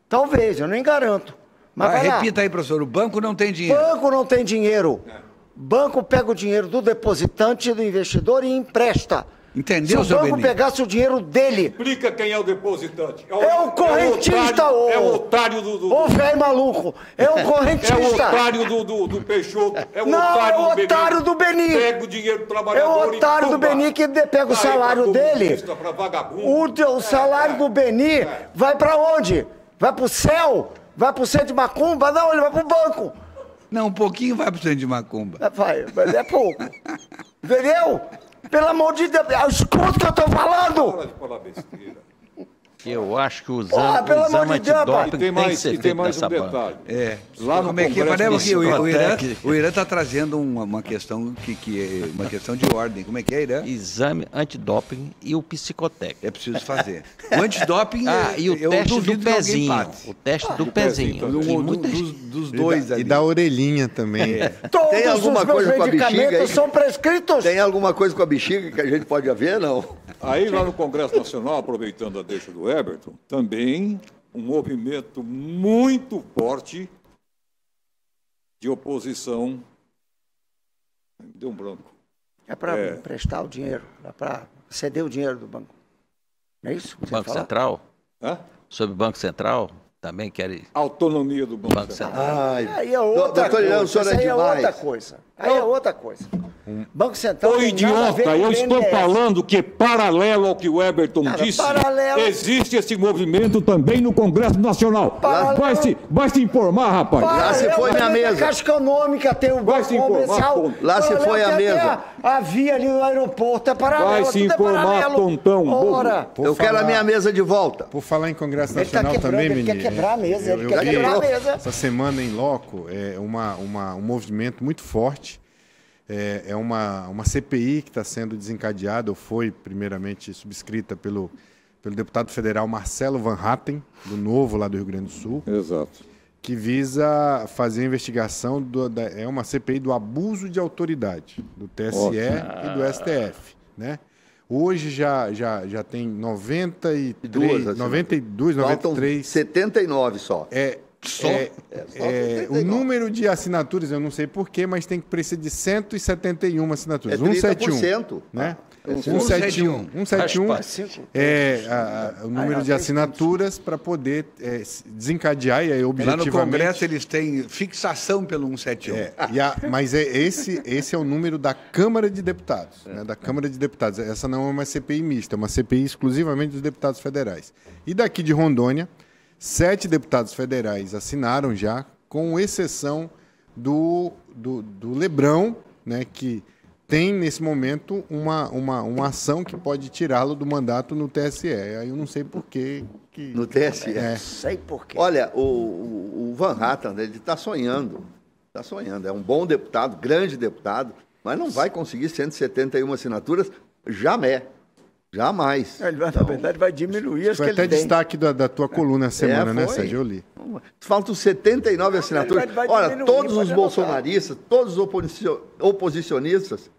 Talvez, eu nem garanto. Mas repita aí, professor, o banco não tem dinheiro. Banco não tem dinheiro. Banco pega o dinheiro do depositante e do investidor e empresta. Entendeu, se o banco pegasse o dinheiro dele... Explica quem é o depositante. É o correntista, É o otário do... Ô, velho maluco. É o correntista. É o otário do Peixoto. É o otário do Beni. Pega o dinheiro do trabalhador. É o otário do Beni que pega o salário dele. O salário do Beni vai pra onde? Vai pro céu? Vai pro centro de macumba? Não, ele vai pro banco. Não, um pouquinho vai pro centro de macumba. Vai, mas é pouco. Entendeu? Pelo amor de Deus, escuta o que eu tô falando. Para de falar besteira. Eu acho que o exame antidoping tem que ser feito nessa banca. Lá no Congresso, o Irã está trazendo uma questão uma questão de ordem. Como é que é, Irã? Exame antidoping e o psicotécnico. É preciso fazer. O antidoping e o teste do pezinho. O teste do pezinho. Dos dois ali. E da orelhinha também. Tem alguma coisa com a bexiga aí? São prescritos. Tem alguma coisa com a bexiga que a gente pode ver, não? Aí lá no Congresso Nacional, aproveitando a deixa do Everton, também um movimento muito forte de oposição. Deu um branco. É para emprestar o dinheiro, é para ceder o dinheiro do banco. Não é isso? O Banco Central? Hã? Sobre o Banco Central? Também querem... Autonomia do Banco Central. Aí é outra coisa. Isso aí é outra coisa. Aí é outra coisa. Banco Central. Ô, idiota, eu estou falando que, paralelo ao que o Everton disse, existe esse movimento também no Congresso Nacional. Vai se informar, rapaz. Lá se foi minha mesa. Caixa Econômica tem o Vai se informar, tonto. Lá se foi a mesa. A via ali no aeroporto é paralelo. Vai se informar, tontão. Ora. Eu quero a minha mesa de volta. Por falar em Congresso Nacional também, menino. Ele quer quebrar a mesa, ele quer quebrar a mesa. Essa semana em loco é um movimento muito forte. É uma CPI que está sendo desencadeada, ou foi primeiramente subscrita pelo deputado federal Marcelo Van Hatten, do Novo, lá do Rio Grande do Sul. Exato. Que visa fazer a investigação, é uma CPI do abuso de autoridade, do TSE e do STF. Né? Hoje já tem 92, 93... 79 só. O número de assinaturas, eu não sei porquê, mas tem que precisar de 171 assinaturas. 30%. Né? 171. 171 o número de assinaturas para poder desencadear, e aí objetivamente... Lá no Congresso eles têm fixação pelo 171. Mas esse é o número da Câmara de Deputados. Né? Da Câmara de Deputados. Essa não é uma CPI mista, é uma CPI exclusivamente dos deputados federais. E daqui de Rondônia, 7 deputados federais assinaram já, com exceção do Lebrão, né, que tem, nesse momento, uma ação que pode tirá-lo do mandato no TSE. Aí eu não sei por quê. No TSE? Não sei por quê. Olha, o Van Hatten, ele está sonhando. Está sonhando. É um bom deputado, grande deputado, mas não vai conseguir 171 assinaturas jamais. Jamais. Ele, na verdade, vai diminuir as que ele tem. Foi até destaque da tua coluna essa semana, né, Sérgio? Eu li. Faltam 79 assinaturas. Olha, todos os bolsonaristas, todos os oposicionistas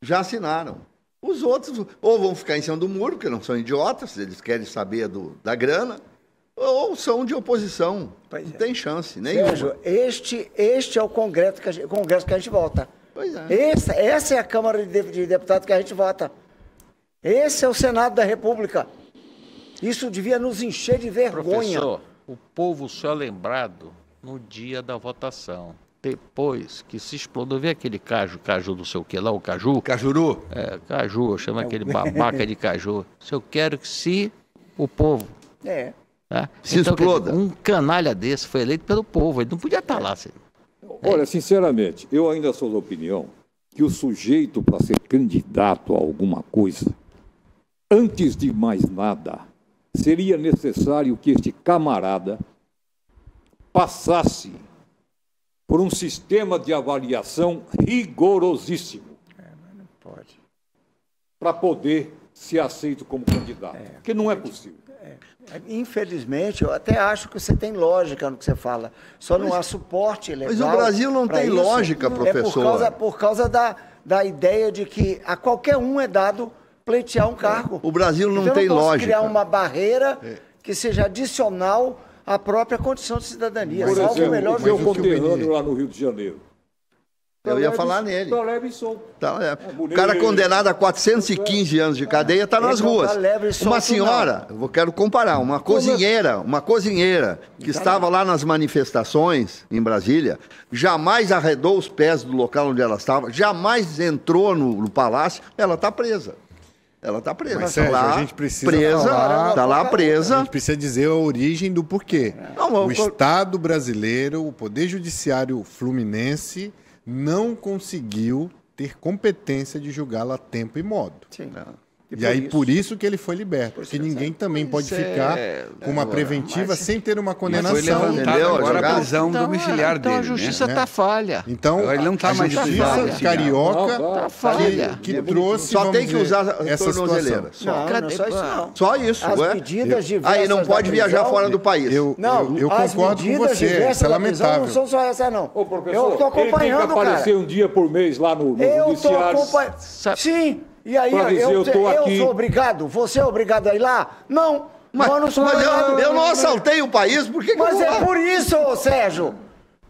já assinaram. Os outros ou vão ficar em cima do muro, porque não são idiotas, eles querem saber da grana, ou são de oposição. Não tem chance nenhuma. Sérgio, este é o Congresso que a gente vota. Pois é. Essa é a Câmara de Deputados que a gente vota. Esse é o Senado da República. Isso devia nos encher de vergonha. Professor, o povo só é lembrado no dia da votação. Depois que se explodiu, vê aquele caju não sei o que lá, o caju? Cajuru? Caju, eu chamo aquele babaca de caju. Se eu quero que se o povo... Tá? Se então, exploda. Um canalha desse foi eleito pelo povo, ele não podia estar lá. Olha, sinceramente, eu ainda sou da opinião que o sujeito, para ser candidato a alguma coisa, antes de mais nada, seria necessário que este camarada passasse por um sistema de avaliação rigorosíssimo. Mas não pode. Para poder ser aceito como candidato. Porque não é possível. Infelizmente, eu até acho que você tem lógica no que você fala. Só não há suporte legal. Mas o Brasil não tem lógica, professor. É por causa da ideia de que a qualquer um é dado pleitear um cargo. O Brasil não então, tem eu não posso lógica. Criar uma barreira que seja adicional à própria condição de cidadania. Por exemplo, o meu conterrâneo conterrâneo lá no Rio de Janeiro. Eu ia falar nele. Tá leve e solto. O cara condenado a 415 anos de cadeia está nas ruas. Uma senhora, eu quero comparar, uma cozinheira que estava lá nas manifestações em Brasília, jamais arredou os pés do local onde ela estava, jamais entrou no palácio, ela está presa. Ela está presa. Mas, Sérgio, a gente precisa está lá presa. A gente precisa dizer a origem do porquê. O Estado brasileiro, o Poder Judiciário fluminense, não conseguiu ter competência de julgá-lo a tempo e modo. Sim. E aí, por isso que ele foi liberto. Porque ninguém também pode ficar com uma preventiva sem ter uma condenação. Foi levantado agora a prisão domiciliar dele. Então a justiça está falha. Então, ele não está mais a justiça carioca que trouxe, só tem que usar essa tornozeleira. Não, só isso não. Só isso. As medidas diversas aí não pode viajar fora do país. Eu concordo com você, isso é lamentável. Não são só essas, não. Ô, professor, eu estou acompanhando, ele tem que aparecer um dia por mês lá no eu judiciário. Sim. E aí, eu sou obrigado? Você é obrigado a ir lá? Não. Mas eu não assaltei o país, por que Mas eu é por isso, Sérgio.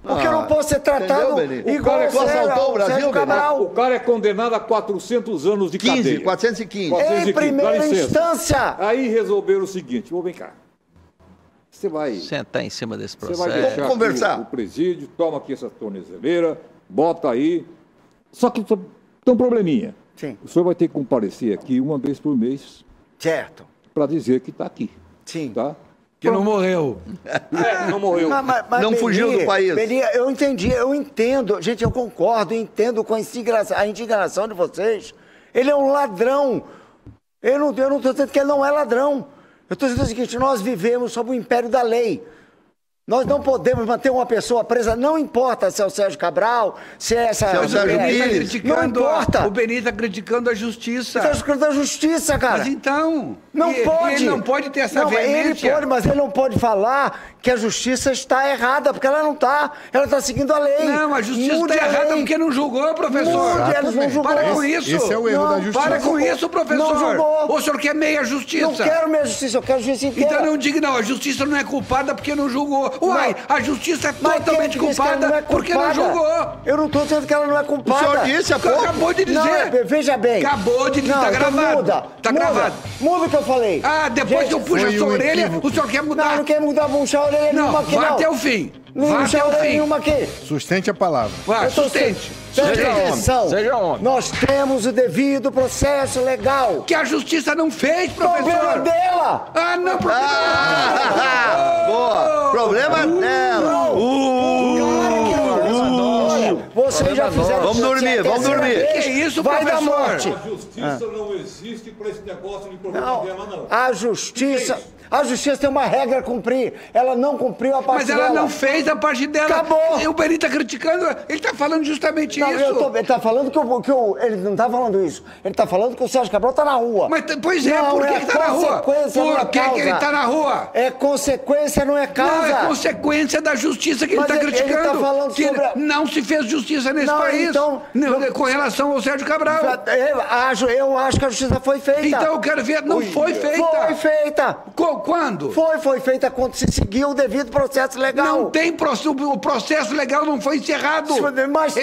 Porque eu não posso ser tratado igual o assaltou o Brasil, Cabral. O cara é condenado a 400 anos de cadeia. 415. Em primeira instância. Aí resolveram o seguinte, vem cá. Você vai sentar em cima desse processo. Você vai deixar conversar. O presídio, toma aqui essa tornezeleira, bota aí. Só que tem um probleminha. Sim. O senhor vai ter que comparecer aqui uma vez por mês. Certo. Para dizer que está aqui. Sim. Tá? Que não morreu. Não morreu. Mas não fugiu do país. Eu entendi, eu entendo. Gente, eu concordo, entendo com a indignação de vocês. Ele é um ladrão. Eu não estou dizendo que ele não é ladrão. Eu estou dizendo o seguinte, nós vivemos sob o império da lei. Nós não podemos manter uma pessoa presa, não importa se é o Sérgio Cabral, se é essa... Não importa. O Benito está criticando a justiça. Está criticando a justiça, cara. Mas então... Não pode. Ele não pode ter essa veemência. Ele pode, mas ele não pode falar que a justiça está errada, porque ela não está. Ela está seguindo a lei. Não, a justiça está errada porque não julgou, professor. Eles não julgou. Para com isso. Esse é o erro da justiça. Para com isso, professor. Não julgou. O senhor quer meia justiça? Não quero meia justiça, eu quero justiça inteira. Então não diga, não, a justiça não é culpada porque não julgou. Uai, a justiça é totalmente culpada porque não julgou. Eu não estou dizendo que ela não é culpada. O senhor disse há pouco. Acabou de dizer. Não, veja bem. Acabou de dizer, está gravado. Muda. Está gravado. Muda o que eu falei. Ah, depois que eu puxo a sua orelha, o senhor quer mudar. Não quer mudar, puxar a orelha nenhuma aqui, não. Vá até o fim. Vá até o fim. Nenhuma aqui. Sustente a palavra. Vá, sustente. Seja homem. Nós temos o devido processo legal. Que a justiça não fez, professor. Problema dela. Ah, não, boa. Problema dela. Vocês já fizeram... Vamos dormir. Que isso, vai professor? dar morte. A justiça não existe para esse negócio de problema dela, não. A justiça tem uma regra a cumprir. Ela não cumpriu a parte dela. Mas ela não fez a parte dela. Acabou. E o Benito está criticando, ele está falando justamente isso. Ele está falando que ele não está falando isso. Ele está falando que o Sérgio Cabral está na rua. Mas, pois é, por que está na rua? Por que ele está na rua? É consequência, não é causa. Não, é consequência da justiça que ele está criticando. Ele está falando que sobre... não se fez justiça nesse país com relação ao Sérgio Cabral. Eu acho que a justiça foi feita. Então eu quero ver, não foi feita. Foi feita. Quando? Foi feita quando se seguiu o devido processo legal. Não tem processo, o processo legal não foi encerrado. Mas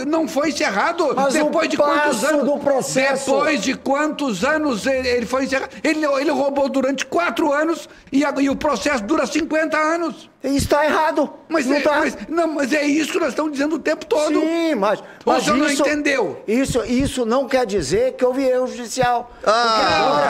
não foi encerrado. Mas depois de quantos anos? Do processo. Depois de quantos anos ele foi encerrado? Ele roubou durante 4 anos e o processo dura 50 anos. Isso está errado. Mas é isso que nós estamos dizendo o tempo todo. Sim, mas o senhor não entendeu. Isso não quer dizer que houve erro judicial.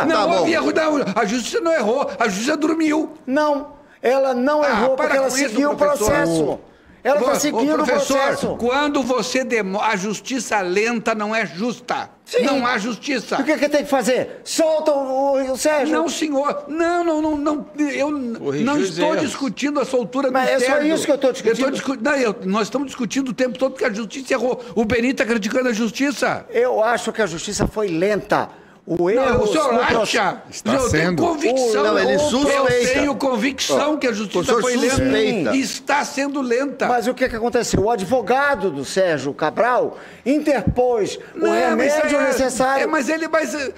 Não houve erro. A justiça não errou, a justiça dormiu. Não, ela não errou porque ela seguiu o processo. Ela está seguindo o processo. Quando você a justiça lenta não é justa. Sim. Não há justiça. O que tem que fazer? Solta o Sérgio. Não, senhor. Não. Eu não estou discutindo a soltura do Sérgio. Mas é só isso que eu estou discutindo. Nós estamos discutindo o tempo todo porque a justiça errou. O Benito está criticando a justiça. Eu acho que a justiça foi lenta. O senhor acha? Está sendo. Convicção. Ele suspeita. Eu tenho convicção que a justiça foi lenta. Está sendo lenta. Mas o que aconteceu? O advogado do Sérgio Cabral interpôs o remédio necessário. Mas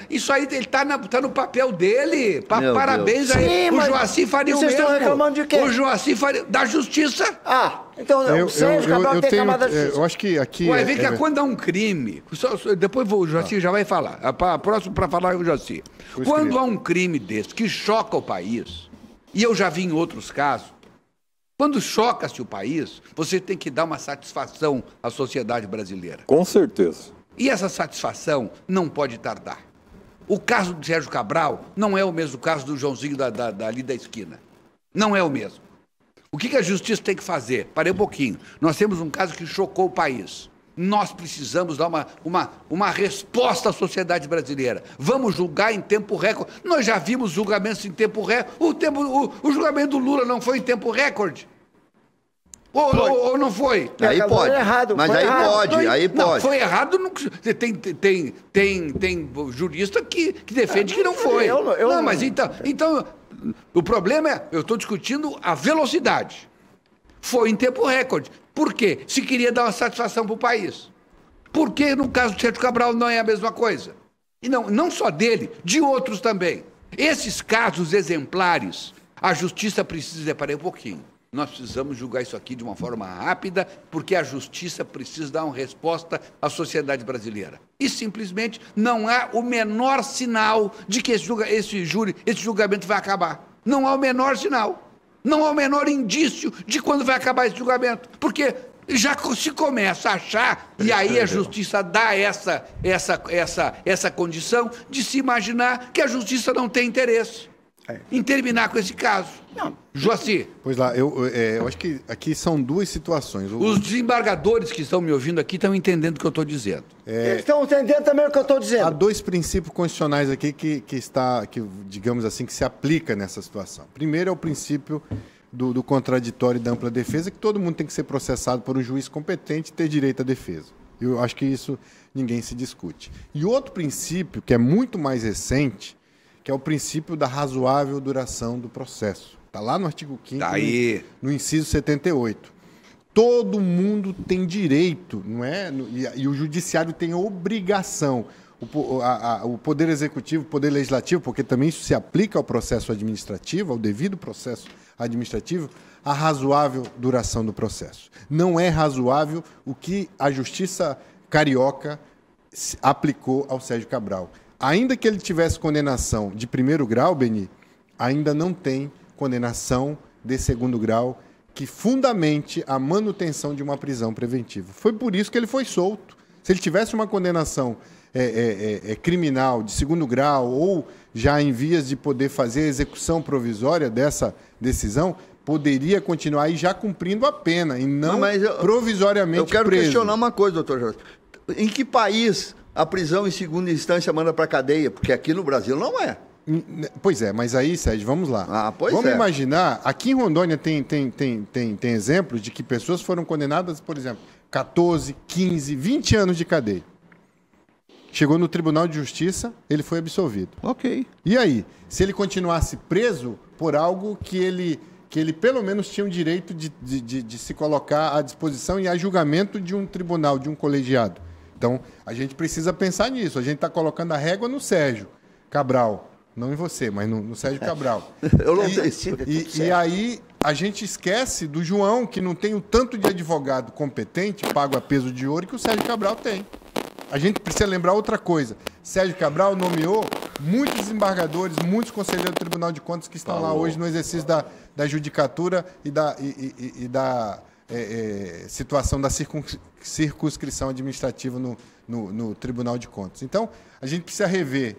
isso aí ele está no papel dele. Parabéns Deus. aí. Sim, o Joaci faria o mesmo. Vocês estão reclamando de quê? O Joaci faria da justiça. Então o Sérgio Cabral tem reclamado da justiça. Eu acho que aqui... Vem cá, quando há um crime... Depois o Joaci já vai falar. Próximo para falar é o Joaci. Quando há um crime desse que choca o país, e eu já vi em outros casos, quando choca-se o país, você tem que dar uma satisfação à sociedade brasileira. Com certeza. E essa satisfação não pode tardar. O caso do Sérgio Cabral não é o mesmo caso do Joãozinho ali da esquina. Não é o mesmo. O que a justiça tem que fazer? Parei um pouquinho. Nós temos um caso que chocou o país. Nós precisamos dar uma resposta à sociedade brasileira. Vamos julgar em tempo recorde. Nós já vimos julgamentos em tempo recorde. O julgamento do Lula não foi em tempo recorde? Ou não foi? Aí pode. Errado, mas aí errado. Aí pode. Não, foi errado. Não, tem jurista que defende que não foi. Mas então o problema é, eu estou discutindo a velocidade. Foi em tempo recorde. Por quê? Se queria dar uma satisfação para o país. Por que no caso do Sérgio Cabral não é a mesma coisa? E não só dele, de outros também. Esses casos exemplares, a justiça precisa... Parei um pouquinho. Nós precisamos julgar isso aqui de uma forma rápida, porque a justiça precisa dar uma resposta à sociedade brasileira. E simplesmente não há o menor sinal de que esse julgamento vai acabar. Não há o menor sinal. Não há o menor indício de quando vai acabar esse julgamento. Porque já se começa a achar, e aí a justiça dá essa condição de se imaginar que a justiça não tem interesse em terminar com esse caso. Não. Joaci. Pois lá, eu acho que aqui são duas situações. Os desembargadores que estão me ouvindo aqui estão entendendo o que eu estou dizendo. Eles estão entendendo também o que eu estou dizendo. Há dois princípios constitucionais aqui que digamos assim, que se aplica nessa situação. Primeiro é o princípio do contraditório e da ampla defesa, que todo mundo tem que ser processado por um juiz competente e ter direito à defesa. Eu acho que isso ninguém se discute. E outro princípio, que é muito mais recente, que é o princípio da razoável duração do processo. Está lá no artigo 5º, no inciso 78. Todo mundo tem direito, não é? E o judiciário tem obrigação, o Poder Executivo, o Poder Legislativo, porque também isso se aplica ao processo administrativo, ao devido processo administrativo, a razoável duração do processo. Não é razoável o que a Justiça Carioca aplicou ao Sérgio Cabral. Ainda que ele tivesse condenação de primeiro grau, Beni, ainda não tem condenação de segundo grau que fundamente a manutenção de uma prisão preventiva. Foi por isso que ele foi solto. Se ele tivesse uma condenação criminal de segundo grau ou já em vias de poder fazer a execução provisória dessa decisão, poderia continuar aí já cumprindo a pena e não provisoriamente preso. Eu quero questionar uma coisa, doutor Jorge. Em que país a prisão em segunda instância manda para a cadeia? Porque aqui no Brasil não é. Pois é, mas aí, Sérgio, vamos lá. Vamos imaginar, aqui em Rondônia tem exemplos de que pessoas foram condenadas, por exemplo, 14, 15, 20 anos de cadeia. Chegou no Tribunal de Justiça, ele foi absolvido. Ok. E aí, se ele continuasse preso por algo que ele pelo menos tinha o direito de se colocar à disposição e a julgamento de um tribunal, de um colegiado. Então, a gente precisa pensar nisso. A gente está colocando a régua no Sérgio Cabral. Não em você, mas no Sérgio Cabral. Eu não sei. E aí a gente esquece do João, que não tem o tanto de advogado competente, pago a peso de ouro, que o Sérgio Cabral tem. A gente precisa lembrar outra coisa. Sérgio Cabral nomeou muitos desembargadores, muitos conselheiros do Tribunal de Contas que estão lá hoje no exercício da judicatura e da situação da circunscrição administrativa no Tribunal de Contas. Então, a gente precisa rever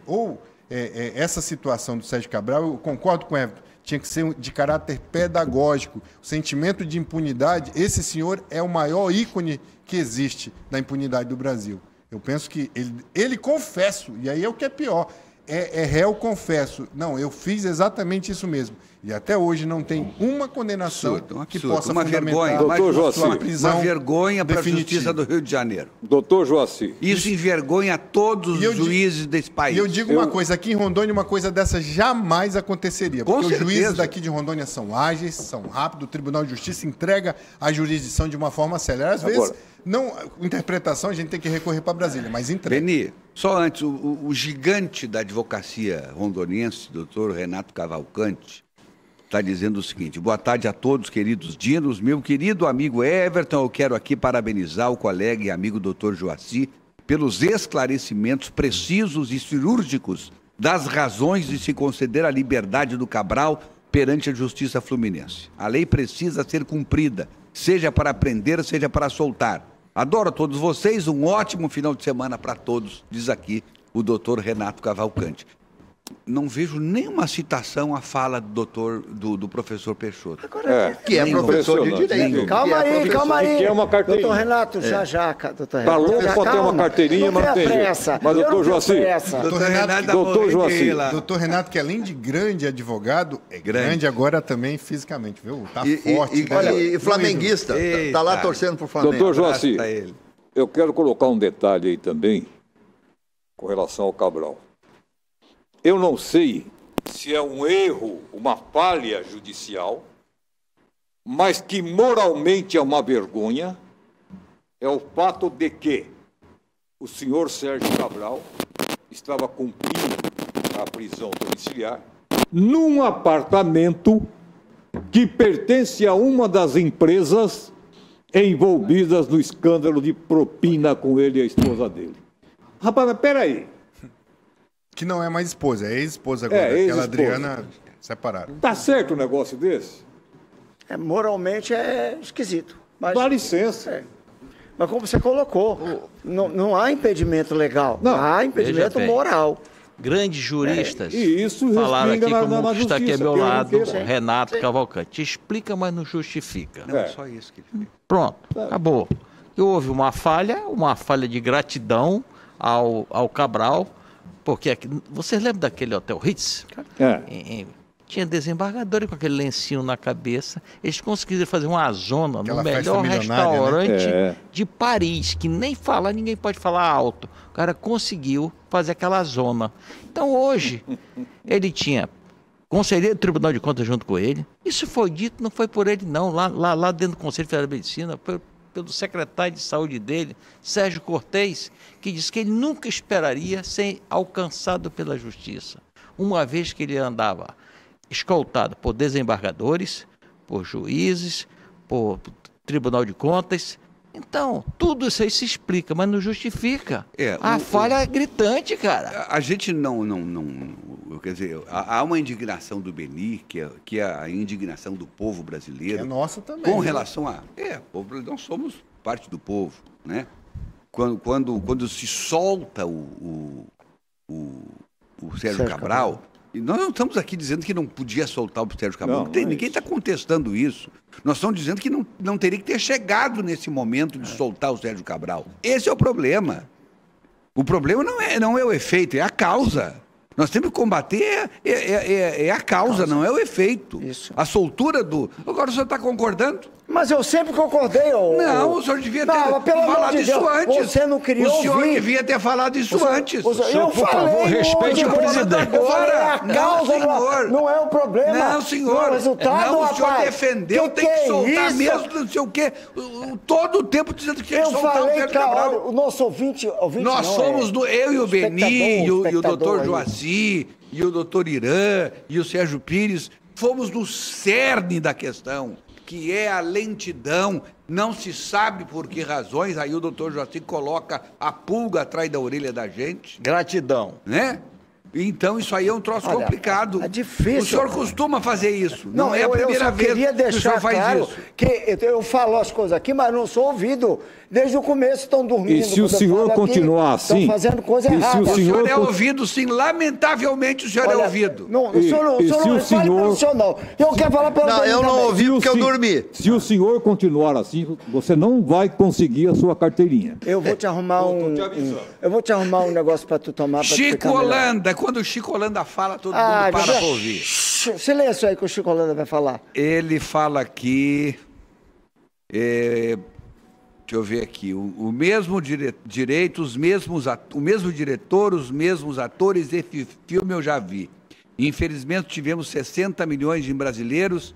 essa situação do Sérgio Cabral. Eu concordo com o Everton, tinha que ser de caráter pedagógico. O sentimento de impunidade, esse senhor é o maior ícone que existe da impunidade do Brasil. Eu penso que ele confesso, e aí é o que é pior, réu confesso. Não, eu fiz exatamente isso mesmo. E até hoje não tem uma condenação que possa fundamentar uma prisão. Uma vergonha para a Justiça do Rio de Janeiro. Doutor Joaci. Isso envergonha todos os juízes desse país. E eu digo uma coisa, aqui em Rondônia uma coisa dessa jamais aconteceria. Porque os juízes daqui de Rondônia são ágeis, são rápidos, o Tribunal de Justiça entrega a jurisdição de uma forma acelerada. Às vezes, interpretação a gente tem que recorrer para Brasília, mas entrega. Beni, só antes, o gigante da advocacia rondoniense, doutor Renato Cavalcante, está dizendo o seguinte: boa tarde a todos, queridos dinos. Meu querido amigo Everton, eu quero aqui parabenizar o colega e amigo doutor Joaci pelos esclarecimentos precisos e cirúrgicos das razões de se conceder a liberdade do Cabral perante a Justiça Fluminense. A lei precisa ser cumprida, seja para prender, seja para soltar. Adoro a todos vocês, um ótimo final de semana para todos, diz aqui o doutor Renato Cavalcante. Não vejo nenhuma citação à fala do professor Peixoto. Que é professor de direito. Calma aí. Que é uma carteirinha. Doutor Renato, já, doutor Renato. Tá louco para ter uma carteirinha, mas tem. Mas, doutor Joaci. Doutor Renato, que além de grande advogado, é grande agora também fisicamente, viu? Tá forte. E flamenguista. Tá lá torcendo pro Flamengo. Doutor Joaci, eu quero colocar um detalhe aí também com relação ao Cabral. Eu não sei se é um erro, uma falha judicial, mas que moralmente é uma vergonha, é o fato de que o senhor Sérgio Cabral estava cumprindo a prisão domiciliar num apartamento que pertence a uma das empresas envolvidas no escândalo de propina com ele e a esposa dele. Rapaz, mas peraí. Que não é mais esposa, é ex-esposa agora. É, Aquela ex-esposa. Adriana separaram. Tá certo um negócio desse? Moralmente é esquisito. Mas, Dá licença. Mas como você colocou, não há impedimento legal, Não. há impedimento Veja bem. moral. Grandes juristas E isso falaram aqui, respinga como na está aqui ao justiça, meu que eu não lado, queira. Renato Cavalcante. Explica, mas não justifica. Não, é só isso que ele fez. Pronto, acabou. E houve uma falha de gratidão ao Cabral, porque vocês lembram daquele Hotel Ritz? Tinha desembargador com aquele lencinho na cabeça. Eles conseguiram fazer uma zona Aquela no festa melhor milionária, restaurante né? de Paris, que nem falar, ninguém pode falar alto. O cara conseguiu fazer aquela zona. Então hoje, ele tinha conselheiro do Tribunal de Contas junto com ele. Isso foi dito, não foi por ele não, lá dentro do Conselho Federal de Medicina, foi pelo secretário de saúde dele, Sérgio Cortez, que disse que ele nunca esperaria ser alcançado pela justiça, uma vez que ele andava escoltado por desembargadores, por juízes, por Tribunal de Contas. Então, tudo isso aí se explica, mas não justifica. A falha é gritante, cara. A gente quer dizer, há uma indignação do Beni, que é a indignação do povo brasileiro. É nossa também. Com né? relação a... nós somos parte do povo, né? Quando se solta o Sérgio Cabral, e nós não estamos aqui dizendo que não podia soltar o Sérgio Cabral, ninguém está contestando isso. Nós estamos dizendo que não teria que ter chegado nesse momento de soltar o Sérgio Cabral. Esse é o problema. O problema não é o efeito, é a causa. Nós temos que combater a causa, não é o efeito. Isso. A soltura do... Agora o senhor está concordando? Mas eu sempre concordei. Não, o senhor devia ter falado isso antes. Você não criou O senhor ouvir. devia ter falado isso antes. Eu falei, respeite o presidente. Agora, a causa senhor. não é o problema. Não, senhor. Não, o resultado, Não, o senhor rapaz. defendeu, tem que soltar isso? mesmo, não sei o quê. Todo o tempo dizendo que tinha que Eu soltar o falei, Sérgio Cabral. o nosso ouvinte Nós somos, eu e o Beni, e o espectador doutor aí. Joaci, e o doutor Irã, e o Sérgio Pires, fomos no cerne da questão, que é a lentidão, não se sabe por que razões, aí o doutor Joaci coloca a pulga atrás da orelha da gente, Gratidão. né? Então isso aí é um troço Olha, complicado. é difícil. O senhor costuma fazer isso, não é a eu primeira só vez queria que o senhor deixar faz claro isso. que eu falo as coisas aqui, mas não sou ouvido. Desde o começo estão dormindo. E se o quando eu senhor falo aqui, continuar assim, estão fazendo coisa e se o errada. O senhor é Senhor, ouvido, sim, lamentavelmente o senhor é Olha, ouvido. Não, o senhor não, e se o fale senhor- pelo senhor não. Eu quero falar pelo Não, Beni eu não também. ouvi porque eu dormi. Se o senhor continuar assim, você não vai conseguir a sua carteirinha. Eu vou te arrumar eu vou te arrumar um negócio pra tu tomar pra tu Chico ficar melhor. Holanda, quando o Chico Holanda fala, todo mundo para já- pra ouvir. Silêncio aí que o Chico Holanda vai falar. Ele fala aqui, deixa eu ver aqui, o mesmo direito, o mesmo diretor, os mesmos atores, esse filme eu já vi. Infelizmente tivemos 60 milhões de brasileiros,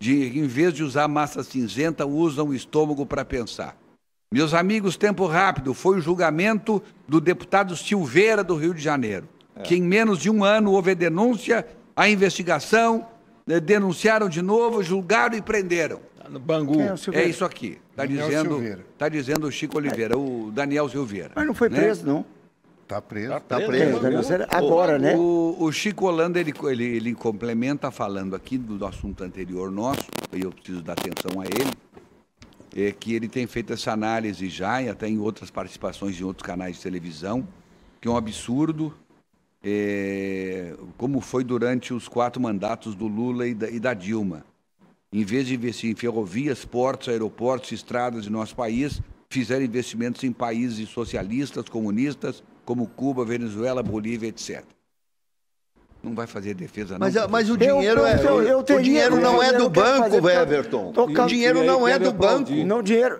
em vez de usar massa cinzenta, usam o estômago para pensar. Meus amigos, tempo rápido, foi o julgamento do deputado Silveira do Rio de Janeiro, que em menos de um ano houve a denúncia, a investigação, denunciaram de novo, julgaram e prenderam. No Bangu. Quem é o Silveira? É isso aqui. Daniel Silveira. Tá dizendo o Chico Oliveira, o Daniel Silveira. Mas não foi né? preso, não. Tá preso. Tá preso. Agora, né? O Chico Holanda, ele complementa falando aqui do assunto anterior nosso, e eu preciso dar atenção a ele, que ele tem feito essa análise já, e até em outras participações em outros canais de televisão, que é um absurdo, como foi durante os 4 mandatos do Lula e da Dilma. Em vez de investir em ferrovias, portos, aeroportos, estradas de nosso país, fizeram investimentos em países socialistas, comunistas, como Cuba, Venezuela, Bolívia, etc. Não vai fazer defesa, não. Mas o dinheiro, o dinheiro não é do banco, Everton. O dinheiro não é do banco. Não, dinheiro.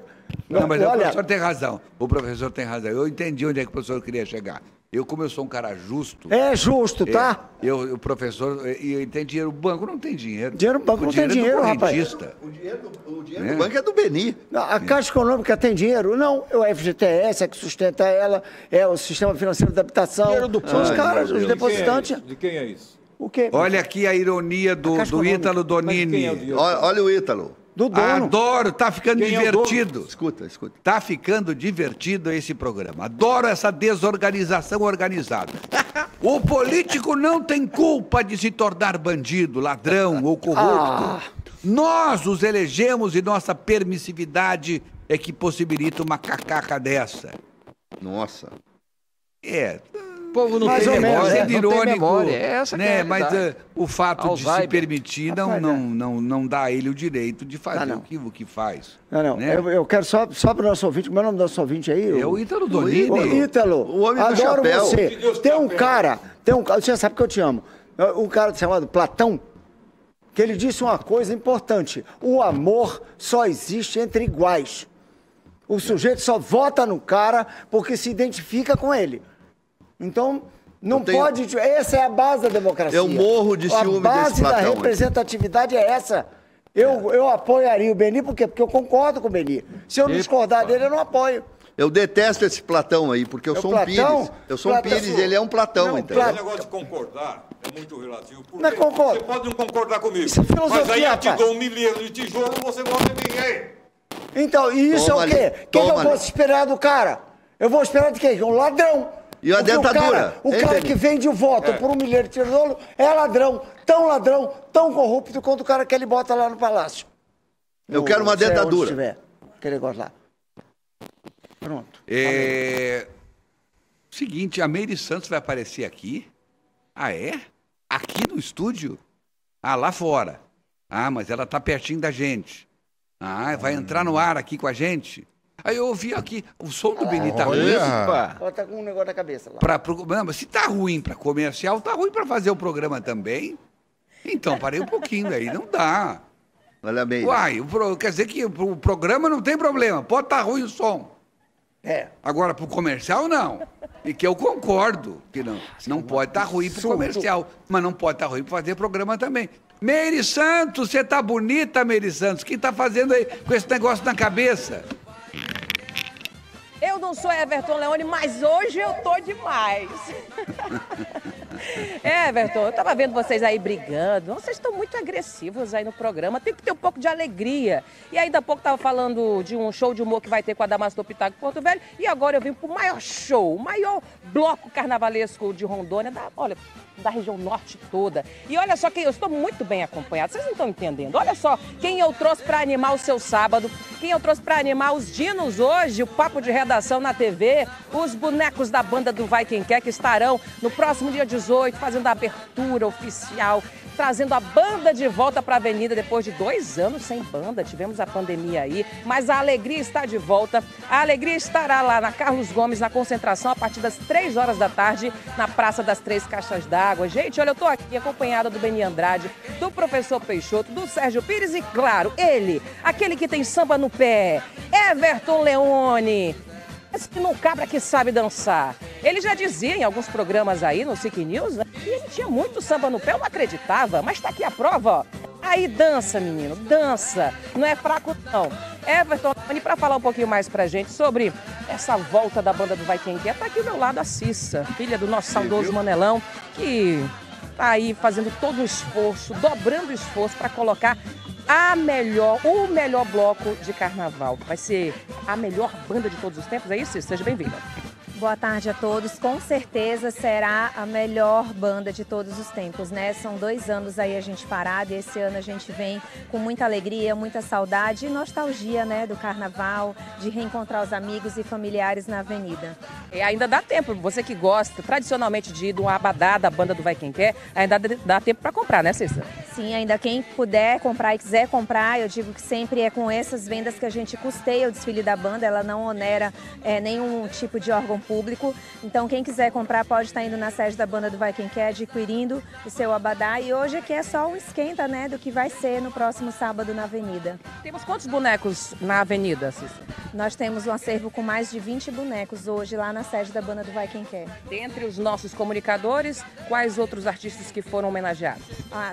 Não, mas Olha, o professor tem razão. O professor tem razão. Eu entendi onde é que o professor queria chegar. Como eu sou um cara justo... É justo, tá? O professor... E tem dinheiro. O banco não tem dinheiro. Dinheiro no banco não tem dinheiro, rapaz. O dinheiro do banco é do Beni. A Caixa Econômica tem dinheiro? Não. É o FGTS, é que sustenta ela, é o Sistema Financeiro de Habitação. São os caras, os depositantes. De quem é isso? O quê? Olha aqui a ironia do Ítalo Donini. Olha o Ítalo. Do dono. Adoro, tá ficando Quem é o divertido. Escuta. Tá ficando divertido esse programa. Adoro essa desorganização organizada. O político não tem culpa de se tornar bandido, ladrão ou corrupto. Nós os elegemos e nossa permissividade é que possibilita uma cacaca dessa. Nossa. O povo não Mais tem ou menos, memória, é. não tem memória. É essa que é a Mas realidade. o fato de se Alzheimer. permitir não dá a ele o direito de fazer o que faz. Não. Né? Eu quero só para o nosso ouvinte, como é o nome do nosso ouvinte aí? É o Ítalo Donini. Ô, Ítalo, O homem do adoro chapéu. você. Que Deus te Tem um apele. cara, você sabe que eu te amo. Um cara chamado Platão, que ele disse uma coisa importante. O amor só existe entre iguais. O sujeito só vota no cara porque se identifica com ele. Então, não pode... Essa é a base da democracia. Eu morro de ciúme A base desse da Platão. representatividade é essa. Eu apoiaria o Beni, por quê? Porque eu concordo com o Beni. Se eu discordar dele, eu não apoio. Eu detesto esse Platão aí, porque eu É o sou um Platão? Pires. Eu sou um Platão. Pires e ele é um Platão, Não, entendeu? Esse negócio de concordar é muito relativo. Porque Não é concordo. Você pode não concordar comigo. Isso é filosofia, mas aí eu te rapaz. dou 1 milhão de tijolo e você vota em mim. Aí. Então, e isso Toma é o quê? ali, O que eu toma vou ali. esperar do cara? Eu vou esperar de quem? Um ladrão. E a Porque dentadura? O cara que vende o voto por 1 milhão de tijolo é ladrão, tão corrupto quanto o cara que ele bota lá no palácio. Eu quero uma Sei onde dentadura. estiver, aquele negócio lá. Pronto. Seguinte, a Meire Santos vai aparecer aqui. É? Aqui no estúdio? Lá fora. Mas ela tá pertinho da gente. Vai entrar no ar aqui com a gente. Aí eu ouvi aqui, o som do Beni tá ruim. Olha. Ela tá com um negócio na cabeça lá. Não, mas se tá ruim para comercial, tá ruim para fazer o programa também. Então, parei um pouquinho aí, não dá. Olha bem. Quer dizer que o programa não tem problema, pode estar ruim o som. Agora, pro comercial, não. E que eu concordo que não pode estar ruim pro comercial, mas não pode estar ruim para fazer programa também. Meire Santos, você tá bonita, Meire Santos. O que tá fazendo aí com esse negócio na cabeça? Eu não sou Everton Leone, mas hoje eu tô demais. Everton, eu tava vendo vocês aí brigando. Vocês estão muito agressivos aí no programa. Tem que ter um pouco de alegria. E ainda há pouco tava falando de um show de humor que vai ter com a Damastor Pitaco em Porto Velho. E agora eu vim pro maior show, o maior bloco carnavalesco de Rondônia, da região norte toda. E olha só que eu estou muito bem acompanhado. Vocês não estão entendendo. Olha só quem eu trouxe para animar o seu sábado, quem eu trouxe para animar os dinos hoje, o papo de redação na TV, os bonecos da banda do Vai Quem Quer, que estarão no próximo dia 18 fazendo a abertura oficial, trazendo a banda de volta para a Avenida depois de 2 anos sem banda. Tivemos a pandemia aí, mas a alegria está de volta. A alegria estará lá na Carlos Gomes, na concentração, a partir das 3 horas da tarde, na Praça das Três Caixas d'Água. Gente, olha, eu tô aqui acompanhada do Beni Andrade, do professor Peixoto, do Sérgio Pires e, claro, ele, aquele que tem samba no pé, Everton Leone. Esse não cabra que sabe dançar. Ele já dizia em alguns programas aí no SIC News, né, que ele tinha muito samba no pé, eu não acreditava, mas tá aqui a prova, ó. Aí dança, menino, dança. Não é fraco, não. Everton, para falar um pouquinho mais pra gente sobre essa volta da banda do Vai Quem Quer, tá aqui ao meu lado a Cissa, filha do nosso saudoso Manelão, que tá aí fazendo todo o esforço, dobrando o esforço para colocar o melhor bloco de carnaval. Vai ser a melhor banda de todos os tempos, é isso? Seja bem-vinda. Boa tarde a todos. Com certeza será a melhor banda de todos os tempos, né? São 2 anos aí a gente parado e esse ano a gente vem com muita alegria, muita saudade e nostalgia, né? Do carnaval, de reencontrar os amigos e familiares na avenida. E ainda dá tempo, você que gosta tradicionalmente de ir de um abadá da banda do Vai Quem Quer, ainda dá tempo para comprar, né, Cissa? Sim, ainda quem puder comprar e quiser comprar, eu digo que sempre é com essas vendas que a gente custeia o desfile da banda, ela não onera nenhum tipo de órgão público. Então quem quiser comprar pode estar indo na sede da banda do Vai Quem Quer, adquirindo o seu abadá. E hoje aqui é só um esquenta, né, do que vai ser no próximo sábado na Avenida. Temos quantos bonecos na Avenida, Cissa? Nós temos um acervo com mais de 20 bonecos hoje lá na sede da banda do Vai Quem Quer. Dentre os nossos comunicadores, quais outros artistas que foram homenageados?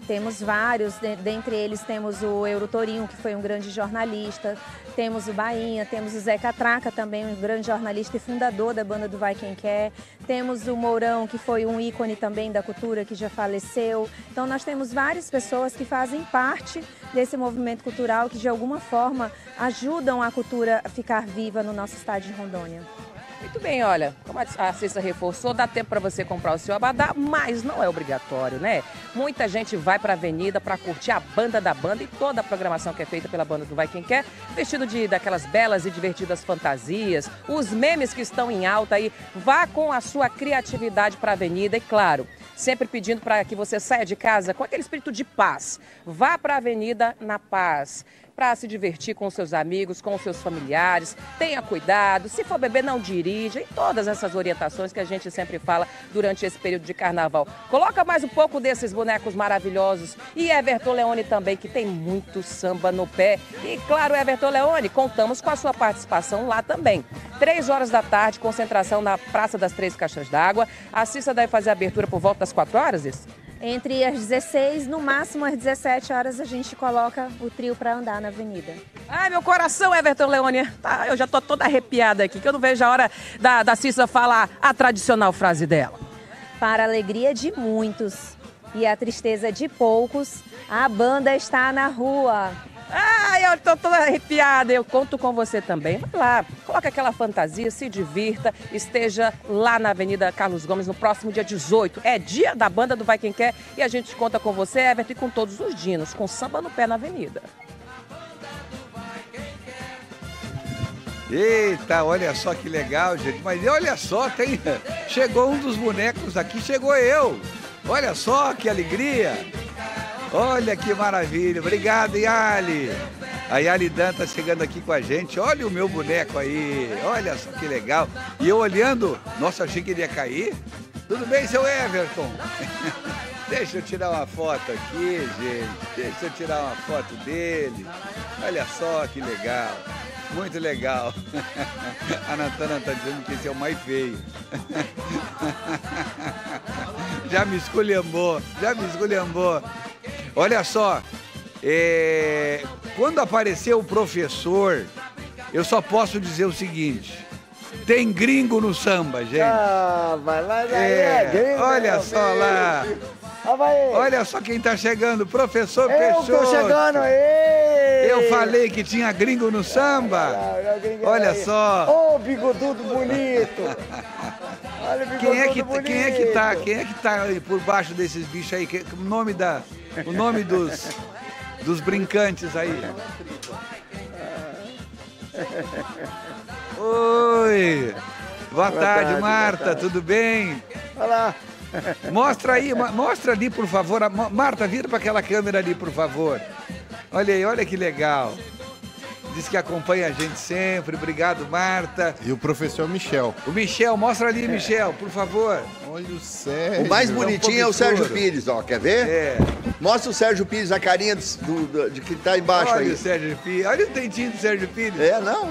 Temos vários, dentre eles temos o Euro Torinho, que foi um grande jornalista, temos o Bainha, temos o Zé Catraca, também um grande jornalista e fundador da banda do Vai Quem Quer, temos o Mourão, que foi um ícone também da cultura, que já faleceu. Então nós temos várias pessoas que fazem parte desse movimento cultural, que de alguma forma ajudam a cultura a ficar viva no nosso estado de Rondônia. Muito bem, olha, como a Cissa reforçou, dá tempo para você comprar o seu abadá, mas não é obrigatório, né? Muita gente vai para a Avenida para curtir a banda da banda e toda a programação que é feita pela banda do Vai Quem Quer, vestido daquelas belas e divertidas fantasias, os memes que estão em alta aí. Vá com a sua criatividade para a Avenida e, claro, sempre pedindo para que você saia de casa com aquele espírito de paz. Vá para a Avenida na paz, para se divertir com os seus amigos, com os seus familiares. Tenha cuidado, se for beber, não dirija, e todas essas orientações que a gente sempre fala durante esse período de carnaval. Coloca mais um pouco desses bonecos maravilhosos. E Everton Leone também, que tem muito samba no pé. E claro, Everton Leone, contamos com a sua participação lá também. 3 horas da tarde, concentração na Praça das Três Caixas d'Água. A Cissa deve fazer a abertura por volta das 4 horas, isso? Entre as 16, no máximo às 17 horas, a gente coloca o trio para andar na Avenida. Ai, meu coração, Everton Leone. Tá, eu já tô toda arrepiada aqui, que eu não vejo a hora da Cissa falar a tradicional frase dela. Para a alegria de muitos e a tristeza de poucos, a banda está na rua. Ai, eu tô toda arrepiada, eu conto com você também. Vai lá, coloca aquela fantasia, se divirta, esteja lá na Avenida Carlos Gomes no próximo dia 18. É dia da banda do Vai Quem Quer e a gente conta com você, Everton, e com todos os dinos, com samba no pé na Avenida. Eita, olha só que legal, gente. Mas olha só, chegou um dos bonecos aqui, chegou eu. Olha só que alegria. Olha que maravilha. Obrigado, Yali. A Yali Dan tá chegando aqui com a gente. Olha o meu boneco aí. Olha só que legal. E eu olhando, nossa, achei que ele ia cair. Tudo bem, seu Everton? Deixa eu tirar uma foto aqui, gente. Deixa eu tirar uma foto dele. Olha só que legal. Muito legal. A Natana está dizendo que esse é o mais feio. Já me esculhambou. Olha só, quando apareceu o professor, eu só posso dizer o seguinte: tem gringo no samba, gente. Mas aí gringo. Olha só lá. Olha só quem tá chegando, professor Peixoto. Eu tô chegando aí. Eu falei que tinha gringo no samba. Olha só. Ô, bigodudo bonito. Olha o bigodudo bonito. Quem é que tá aí por baixo desses bichos aí? O nome dos brincantes aí. Oi. Boa tarde, Marta. Tudo bem? Olá. Mostra ali, por favor. Marta, vira para aquela câmera ali, por favor. Olha aí, olha que legal. Diz que acompanha a gente sempre. Obrigado, Marta. E o professor Michel. O Michel, mostra ali, Michel, por favor. Olha o Sérgio. O mais bonitinho é o Sérgio Pires, ó. Quer ver? É. Mostra o Sérgio Pires, a carinha de que tá embaixo aí. Olha o Sérgio Pires. Olha o dentinho do Sérgio Pires.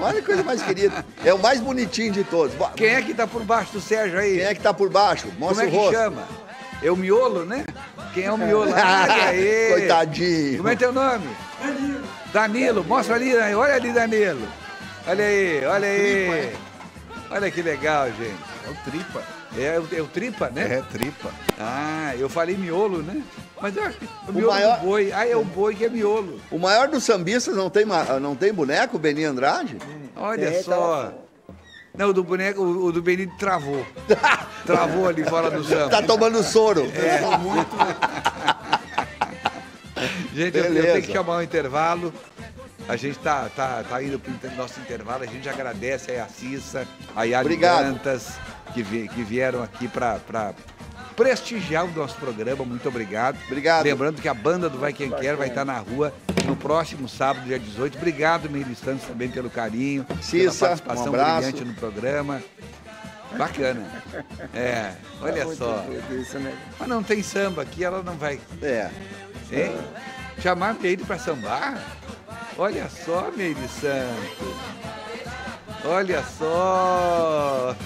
Olha a coisa mais querida. É o mais bonitinho de todos. Quem é que tá por baixo do Sérgio aí? Quem é que tá por baixo? Mostra o rosto. Como é que chama? É o Miolo, né? Quem é o Miolo? Aí. Coitadinho. Como é teu nome? Danilo, mostra ali, olha ali, Danilo. Olha aí. Olha que legal, gente. É o Tripa. É o Tripa, né? É, Tripa. Ah, eu falei miolo, né? Mas eu acho que o miolo do boi. Ah, é o boi que é miolo. O maior dos sambistas não tem boneco, o Beni Andrade? Olha só. Não, o do boneco, o do Benito travou. Travou ali fora do samba. Tá tomando soro. Muito. Gente, eu tenho que chamar um intervalo. A gente tá indo pro nosso intervalo. A gente agradece aí a Cissa, a Yali Dantas, que vieram aqui para prestigiar o nosso programa. Muito obrigado. Obrigado. Lembrando que a banda do Vai Quem Quer vai estar na rua no próximo sábado, dia 18. Obrigado, Meire Santos, também pelo carinho, pela participação brilhante no programa. Bacana. Olha só. Mas não tem samba aqui, ela não vai. Hein? Chamar a Meire para sambar? Olha só, Meire Santos. Olha só.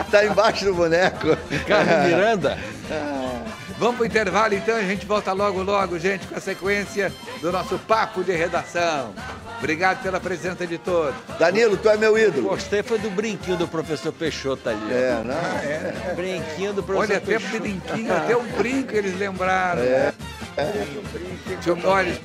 Tá embaixo do boneco. Carlos Miranda. Vamos pro intervalo, então. A gente volta logo, logo, gente, com a sequência do nosso Papo de Redação. Obrigado pela presença de todos. Danilo, tu é meu ídolo. Gostei, foi do brinquinho do professor Peixoto ali. Brinquinho do professor Olha, até Peixoto. brinquinho, até um brinco eles lembraram. Olha.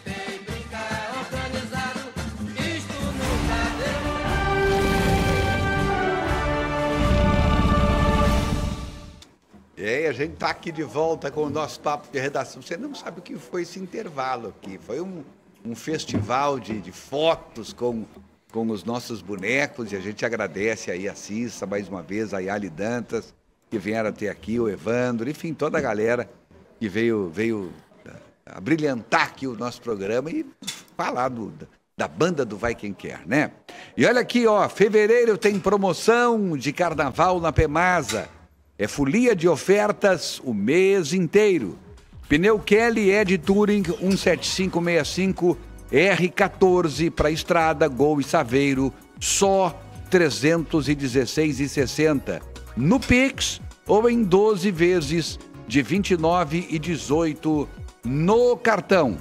A gente está aqui de volta com o nosso Papo de Redação. Você não sabe o que foi esse intervalo aqui. Foi um festival de fotos com os nossos bonecos, e a gente agradece aí a Cissa, mais uma vez, a Yali Dantas, que vieram até aqui, o Evandro, enfim, toda a galera que veio a brilhantar aqui o nosso programa e falar da banda do Vai Quem Quer, né? E olha aqui, ó, fevereiro tem promoção de carnaval na Pemasa. É folia de ofertas o mês inteiro. Pneu Kelly Ed Touring 17565 R14 para estrada, Gol e Saveiro, só R$ 316,60. No Pix ou em 12 vezes de R$ 29,18 no cartão.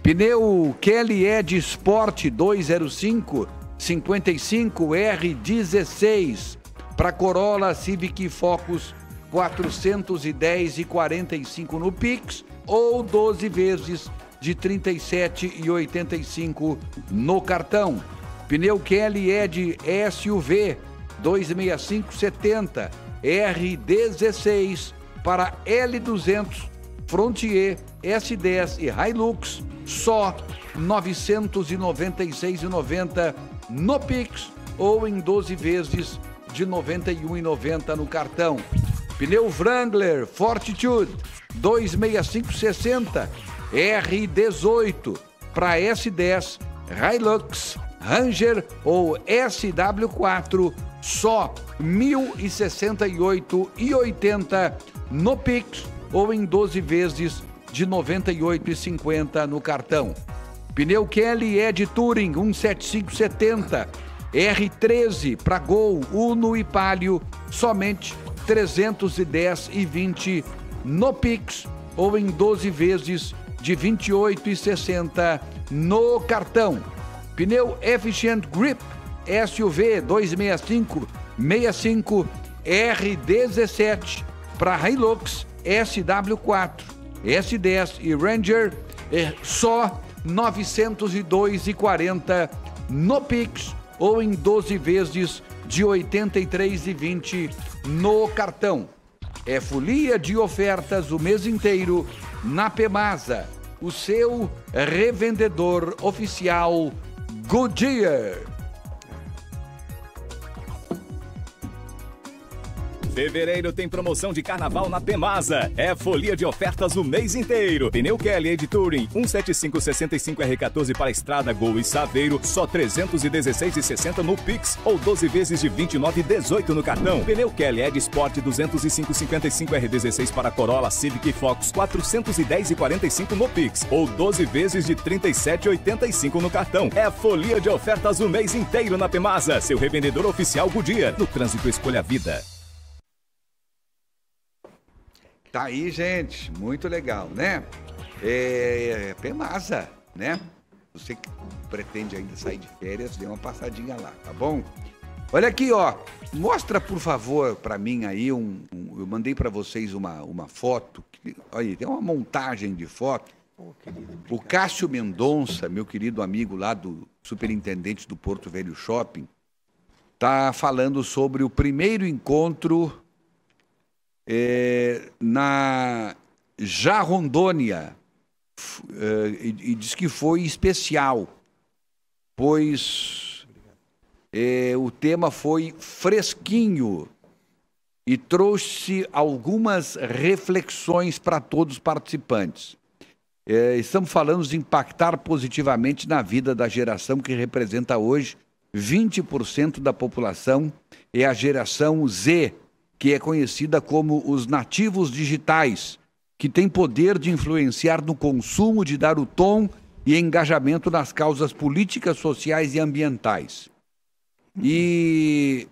Pneu Kelly Ed Sport 205 55 R16 para Corolla, Civic Focus 410,45 no Pix ou 12 vezes de R$ 37,85 no cartão. Pneu Kelly Ed SUV 26570 R16 para L200, Frontier, S10 e Hilux, só R$ 996,90 no Pix ou em 12 vezes de R$ 91,90 no cartão. Pneu Wrangler Fortitude 26560 R18 para S10, Hilux, Ranger ou SW4, só R$ 1.068,80 no Pix ou em 12 vezes de R$ 98,50 no cartão. Pneu Kelly Ed Touring 17570 R13 para Gol, Uno e Palio, somente R$ 310,20 no Pix ou em 12 vezes de R$ 28,60 no cartão. Pneu Efficient Grip SUV 26565 R17 para Hilux, SW4, S10 e Ranger, só R$ 902,40 no Pix ou em 12 vezes de R$ 83,20 no cartão. É folia de ofertas o mês inteiro na Pemasa, o seu revendedor oficial Goodyear. Fevereiro tem promoção de carnaval na Pemasa. É folia de ofertas o mês inteiro. Pneu Kelly Ed Touring 17565 R14 para estrada, Gol e Saveiro, só R$ 316,60 no Pix ou 12 vezes de R$ 29,18 no cartão. Pneu Kelly Ed Sport 20555 R16 para Corolla, Civic e Focus, R$ 410,45 no Pix ou 12 vezes de R$ 37,85 no cartão. É folia de ofertas o mês inteiro na Pemasa, seu revendedor oficial Goodyear. No trânsito, escolha a vida. Tá aí, gente, muito legal, né? Pemasa, né? Você que pretende ainda sair de férias, dê uma passadinha lá, tá bom? Olha aqui, ó, mostra por favor para mim aí eu mandei para vocês uma foto, olha, tem uma montagem de foto. O Cássio Mendonça, meu querido amigo lá do superintendente do Porto Velho Shopping, tá falando sobre o primeiro encontro na Rondônia, e diz que foi especial, pois o tema foi fresquinho. e trouxe algumas reflexões para todos os participantes. Estamos falando de impactar positivamente na vida da geração que representa hoje 20% da população, é a geração Z, que é conhecida como os nativos digitais, que tem poder de influenciar no consumo, de dar o tom e engajamento nas causas políticas, sociais e ambientais. E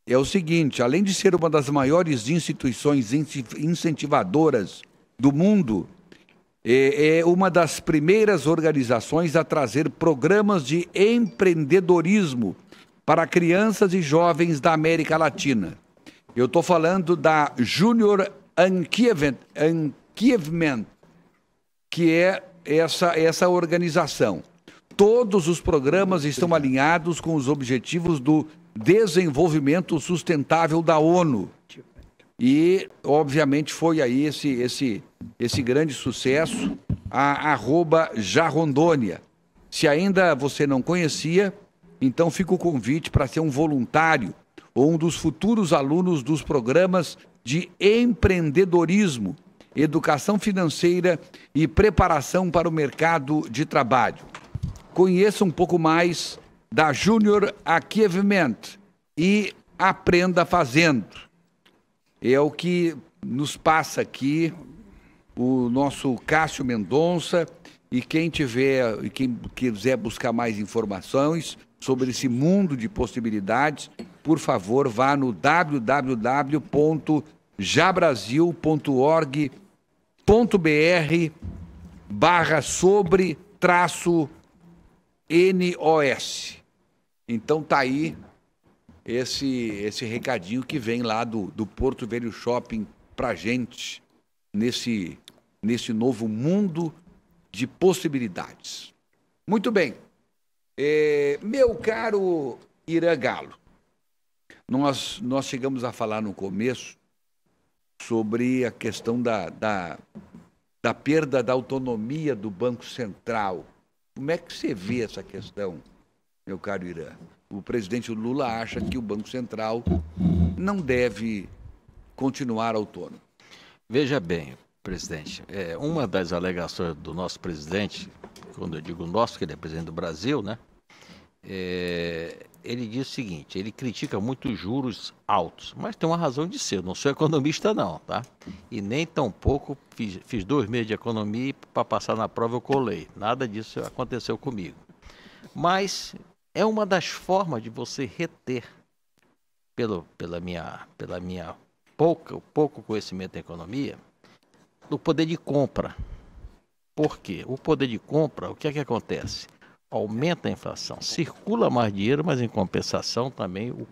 é o seguinte, além de ser uma das maiores instituições incentivadoras do mundo, é uma das primeiras organizações a trazer programas de empreendedorismo para crianças e jovens da América Latina. Eu estou falando da Junior Achievement, que é essa organização. Todos os programas estão alinhados com os objetivos do desenvolvimento sustentável da ONU. E, obviamente, foi aí esse grande sucesso, a @jarondônia. Se ainda você não conhecia, então fica o convite para ser um voluntário ou um dos futuros alunos dos programas de empreendedorismo, educação financeira e preparação para o mercado de trabalho. Conheça um pouco mais da Junior Achievement e aprenda fazendo. É o que nos passa aqui o nosso Cássio Mendonça, e quem quiser buscar mais informações sobre esse mundo de possibilidades, por favor, vá no www.jabrasil.org/sobre-NOS. Então tá aí esse recadinho que vem lá do Porto Velho Shopping pra gente nesse novo mundo de possibilidades. Muito bem. Meu caro Irã Galo, nós chegamos a falar no começo sobre a questão da perda da autonomia do Banco Central. Como é que você vê essa questão, meu caro Irã? O presidente Lula acha que o Banco Central não deve continuar autônomo. Veja bem, presidente, uma das alegações do nosso presidente, quando eu digo nosso, que ele é presidente do Brasil, né? Ele diz o seguinte, ele critica muito os juros altos, mas tem uma razão de ser, eu não sou economista não, tá? E nem tampouco fiz 2 meses de economia e para passar na prova eu colei, nada disso aconteceu comigo. Mas é uma das formas de você reter, pela minha pouco conhecimento em economia, do poder de compra. Por quê? O poder de compra, o que é que acontece? Aumenta a inflação, circula mais dinheiro, mas em compensação também o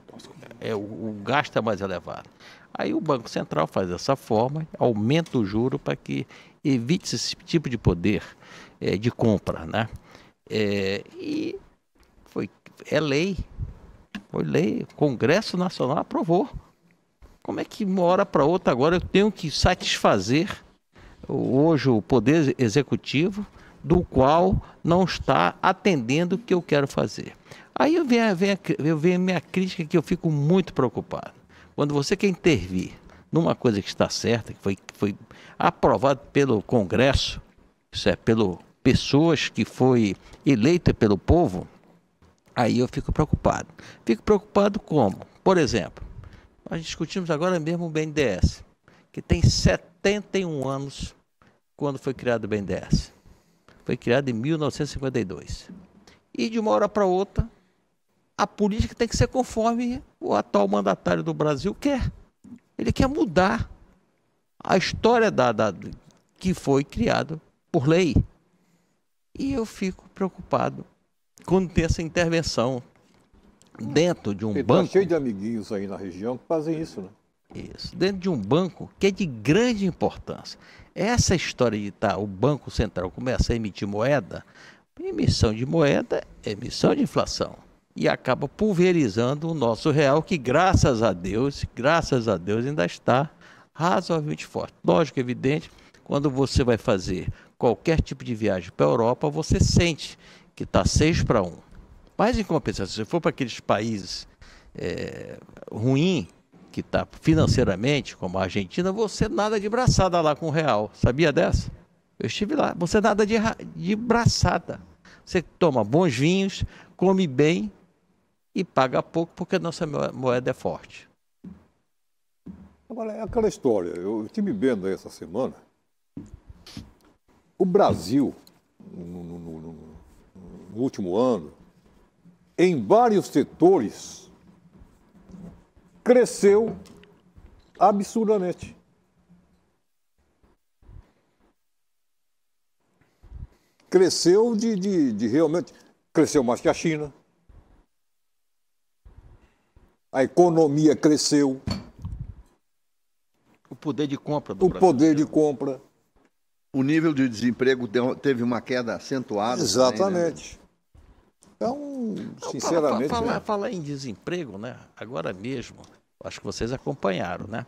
gasto é mais elevado. Aí o Banco Central faz dessa forma, aumenta o juro para que evite esse tipo de poder de compra, né? E foi lei, o Congresso Nacional aprovou. Como é que uma hora para outra agora eu tenho que satisfazer hoje o Poder Executivo, do qual não está atendendo o que eu quero fazer? Aí eu venho a minha crítica, que eu fico muito preocupado. Quando você quer intervir numa coisa que está certa, que foi aprovado pelo Congresso, isso é, pelo pessoas que foi eleita pelo povo, aí eu fico preocupado. Fico preocupado como? Por exemplo, nós discutimos agora mesmo o BNDES, que tem 71 anos quando foi criado o BNDES. Foi criado em 1952. E de uma hora para outra, a política tem que ser conforme o atual mandatário do Brasil quer. Ele quer mudar a história que foi criada por lei. E eu fico preocupado quando tem essa intervenção dentro de um banco. Está cheio de amiguinhos aí na região que fazem isso, né? Isso, dentro de um banco que é de grande importância. Essa história de o Banco Central começa a emitir moeda, emissão de moeda é emissão de inflação. E acaba pulverizando o nosso real, que graças a Deus ainda está razoavelmente forte. Lógico, evidente, quando você vai fazer qualquer tipo de viagem para a Europa, você sente que está 6-1. Mas em compensação, se você for para aqueles países ruins, que está financeiramente, como a Argentina, você nada de braçada lá com o real. Sabia dessa? Eu estive lá. Você nada de braçada. Você toma bons vinhos, come bem e paga pouco porque a nossa moeda é forte. Agora, é aquela história. Eu estive vendo aí essa semana. O Brasil, no último ano, em vários setores, cresceu absurdamente. Cresceu de realmente... Cresceu mais que a China. A economia cresceu. O poder de compra do Brasil. O poder de compra. O nível de desemprego teve uma queda acentuada. Exatamente. Também, né? Então, sinceramente... Falar em desemprego, né? Agora mesmo, acho que vocês acompanharam, né?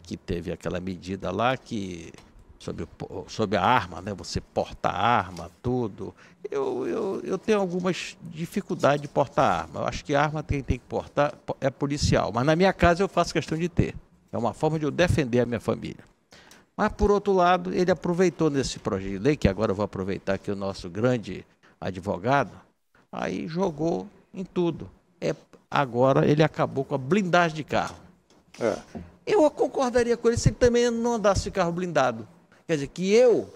Que teve aquela medida lá que... Sobre a arma, né? Você portar arma, tudo. Eu tenho algumas dificuldades de portar arma. Eu acho que a arma tem que portar é policial. Mas na minha casa eu faço questão de ter. É uma forma de eu defender a minha família. Mas, por outro lado, ele aproveitou nesse projeto de lei, que agora eu vou aproveitar que o nosso grande advogado, aí jogou em tudo. Agora ele acabou com a blindagem de carro. Eu concordaria com ele se ele também não andasse de carro blindado. Quer dizer, que eu,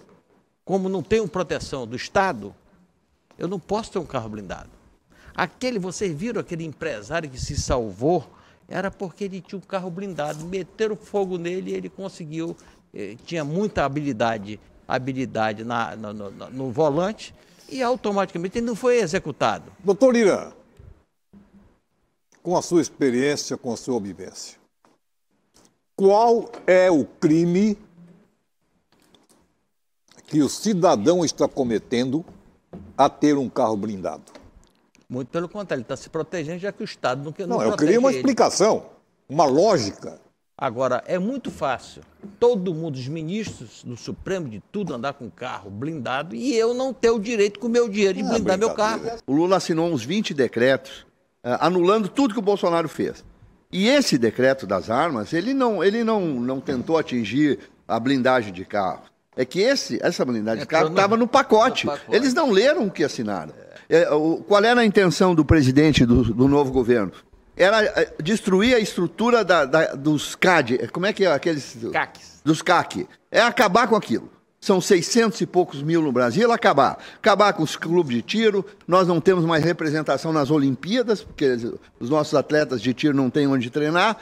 como não tenho proteção do Estado, eu não posso ter um carro blindado. Vocês viram aquele empresário que se salvou, era porque ele tinha um carro blindado, meteram fogo nele e ele conseguiu, tinha muita habilidade no volante e automaticamente ele não foi executado. Doutor Irã, com a sua experiência, com a sua vivência, qual é o crime que o cidadão está cometendo a ter um carro blindado? Muito pelo contrário, ele está se protegendo, já que o Estado não protege ele. Eu queria uma explicação, uma lógica. Agora, é muito fácil todo mundo, os ministros do Supremo, de tudo, andar com carro blindado e eu não ter o direito com o meu dinheiro de blindar meu carro. O Lula assinou uns 20 decretos anulando tudo que o Bolsonaro fez. E esse decreto das armas, ele não tentou atingir a blindagem de carro. É que essa blindagem de carro estava no pacote. Eles não leram o que assinaram. Qual era a intenção do presidente do novo governo? Era destruir a estrutura dos CAD. Como é que é aqueles? CACs. Dos CAC. É acabar com aquilo. São 600 e poucos mil no Brasil, acabar com os clubes de tiro. Nós não temos mais representação nas Olimpíadas, porque os nossos atletas de tiro não têm onde treinar.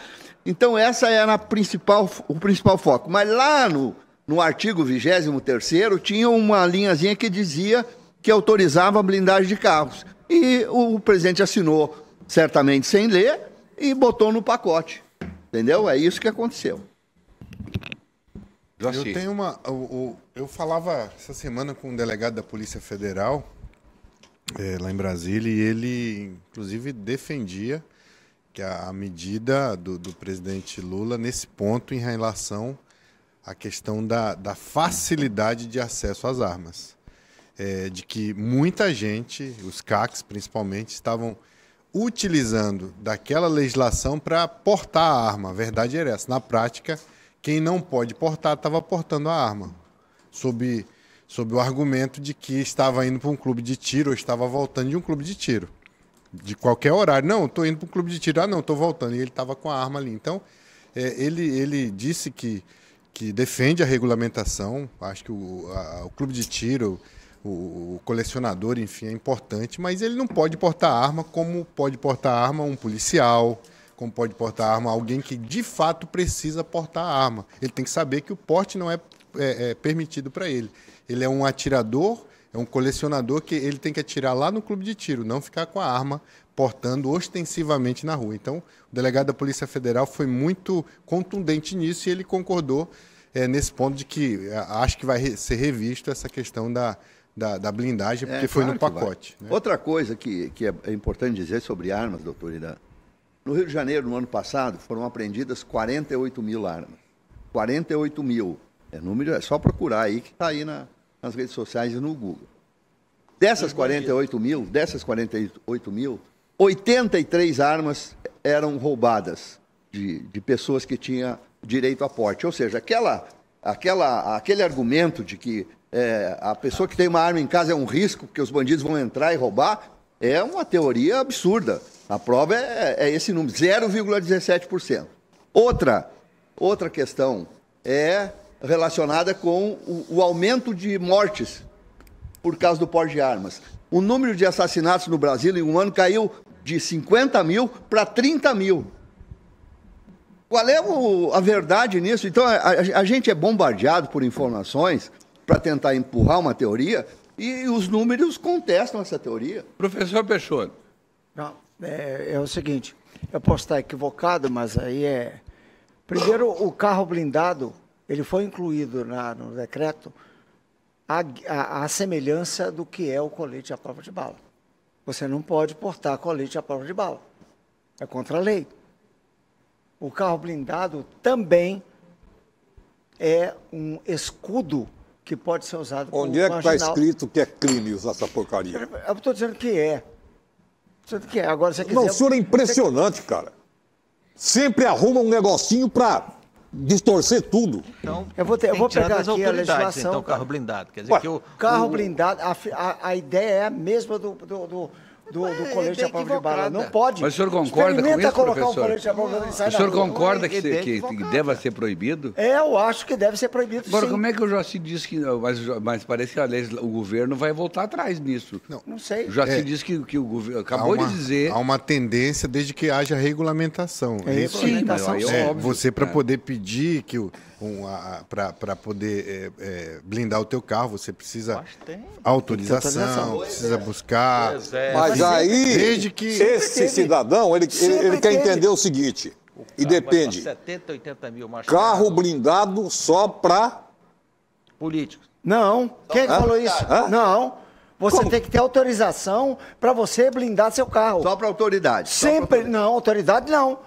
Então, essa era o principal foco. Mas lá no artigo 23º, tinha uma linhazinha que dizia que autorizava a blindagem de carros. E o presidente assinou, certamente sem ler, e botou no pacote. Entendeu? É isso que aconteceu. Eu tenho eu falava essa semana com um delegado da Polícia Federal, lá em Brasília, e ele, inclusive, defendia que a medida do presidente Lula, nesse ponto, em relação à questão da facilidade de acesso às armas. De que muita gente, os CACs principalmente, estavam utilizando daquela legislação para portar a arma. A verdade era essa. Na prática, quem não pode portar estava portando a arma, sob o argumento de que estava indo para um clube de tiro ou estava voltando de um clube de tiro. De qualquer horário. Não, estou indo para um clube de tiro. Não, estou voltando. E ele estava com a arma ali. Então, ele disse que defende a regulamentação. Acho que o clube de tiro, o colecionador, enfim, é importante, mas ele não pode portar arma como pode portar arma um policial, como pode portar arma alguém que de fato precisa portar arma. Ele tem que saber que o porte não é permitido para ele. Ele é um atirador, é um colecionador que ele tem que atirar lá no clube de tiro, não ficar com a arma portando ostensivamente na rua. Então, o delegado da Polícia Federal foi muito contundente nisso e ele concordou nesse ponto de que acho que vai ser revisto essa questão da blindagem, porque foi no pacote. Né? Outra coisa que é importante dizer sobre armas, doutor Irã, no Rio de Janeiro, no ano passado, foram apreendidas 48 mil armas. 48 mil. Número é só procurar aí, que está aí nas redes sociais e no Google. Dessas 48 mil, 83 armas eram roubadas de pessoas que tinham direito a porte. Ou seja, aquele argumento de que a pessoa que tem uma arma em casa é um risco, porque os bandidos vão entrar e roubar, é uma teoria absurda. A prova é esse número, 0,17%. Outra questão é relacionada com o aumento de mortes por causa do porte de armas. O número de assassinatos no Brasil em um ano caiu de 50 mil para 30 mil. Qual é a verdade nisso? Então, a gente é bombardeado por informações para tentar empurrar uma teoria e os números contestam essa teoria. Professor Peixoto. Não, é o seguinte, eu posso estar equivocado, mas aí é... Primeiro, o carro blindado, ele foi incluído no decreto a semelhança do que é o colete à prova de bala. Você não pode portar colete à prova de bala. É contra a lei. O carro blindado também é um escudo que pode ser usado como Onde é que está escrito que é crime usar essa porcaria? Eu estou dizendo que é. Estou dizendo que é. Agora, se você quiser... Não, o senhor é impressionante, cara. Sempre arruma um negocinho para distorcer tudo. Então, eu vou pegar aqui a legislação. Então, carro blindado. Quer dizer que carro blindado, a ideia é a mesma do colete à prova de bala. Não pode. Mas o senhor concorda com isso, professor? Um colete à prova de bala e sai o senhor da rua. concorda que deva ser proibido? Eu acho que deve ser proibido, Agora, sim. como é que o Joaci disse que... Mas parece que o governo vai voltar atrás nisso. Não sei. O Joaci disse que o governo... Acabou de dizer... Há uma tendência desde que haja regulamentação. Sim, mas aí é óbvio. Você, para poder pedir que para poder blindar o teu carro, você precisa autorização, precisa buscar. Mas aí, desde que esse cidadão, ele quer entender o seguinte, e depende, 70, 80 mil carro blindado só para... políticos. Não. Quem falou isso? Não. Você tem que ter autorização para você blindar seu carro. Só para autoridade. Sempre. Não, autoridade não.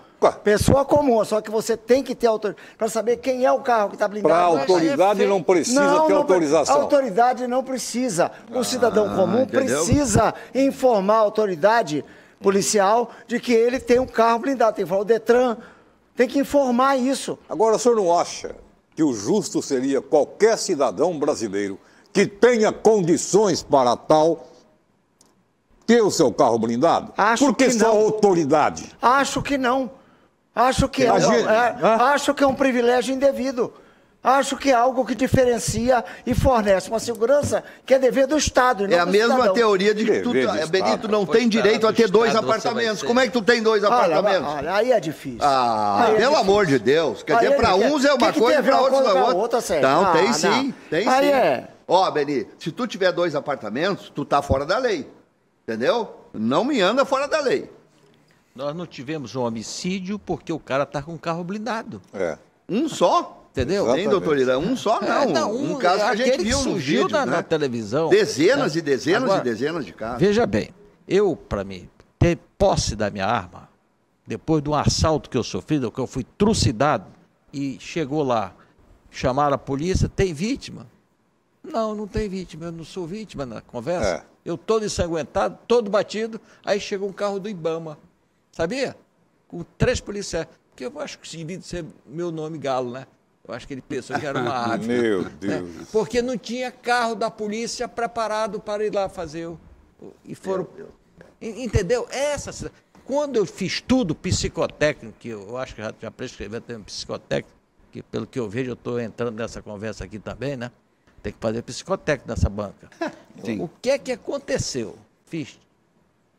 Pessoa comum, só que você tem que ter autoridade para saber quem é o carro que está blindado. Para autoridade não precisa ter autorização. A autoridade não precisa. O cidadão comum precisa informar a autoridade policial de que ele tem um carro blindado. Tem que falar, o Detran tem que informar isso. Agora, o senhor não acha que o justo seria qualquer cidadão brasileiro que tenha condições para tal ter o seu carro blindado? Por que só autoridade? Acho que não. Acho que é um privilégio indevido. Acho que é algo que diferencia e fornece uma segurança que é dever do Estado. É a mesma teoria de que Benito não tem direito a ter 2 apartamentos. Como é que tu tem 2 apartamentos? Olha, aí é difícil. Pelo amor de Deus. Quer dizer, para uns é uma coisa e para outros é outra. Não, tem sim. Tem sim. Ó, Benito, se tu tiver 2 apartamentos, tu tá fora da lei. Entendeu? Não me anda fora da lei. Nós não tivemos um homicídio porque o cara tá com um carro blindado. Um só? Entendeu? Tem, doutor Ira? Um só não. Um caso que a gente viu no vídeo, na televisão. Dezenas e dezenas e dezenas de casos. Veja bem, para mim, ter posse da minha arma, depois de um assalto que eu sofri, que eu fui trucidado, e chegou lá, chamaram a polícia, tem vítima? Não tem vítima, eu não sou vítima na conversa. Eu todo ensanguentado, todo batido, aí chegou um carro do Ibama, sabia? Com 3 policiais, que eu acho que devia ser meu nome Galo, né? Eu acho que ele pensou que era uma ave. Meu Deus. Né? Porque não tinha carro da polícia preparado para ir lá fazer e foram... Entendeu? Quando eu fiz tudo psicotécnico, que eu acho que já prescrevi até um psicotécnico, que pelo que eu vejo eu estou entrando nessa conversa aqui também, né? Tem que fazer psicotécnico nessa banca. O que é que aconteceu? Fiz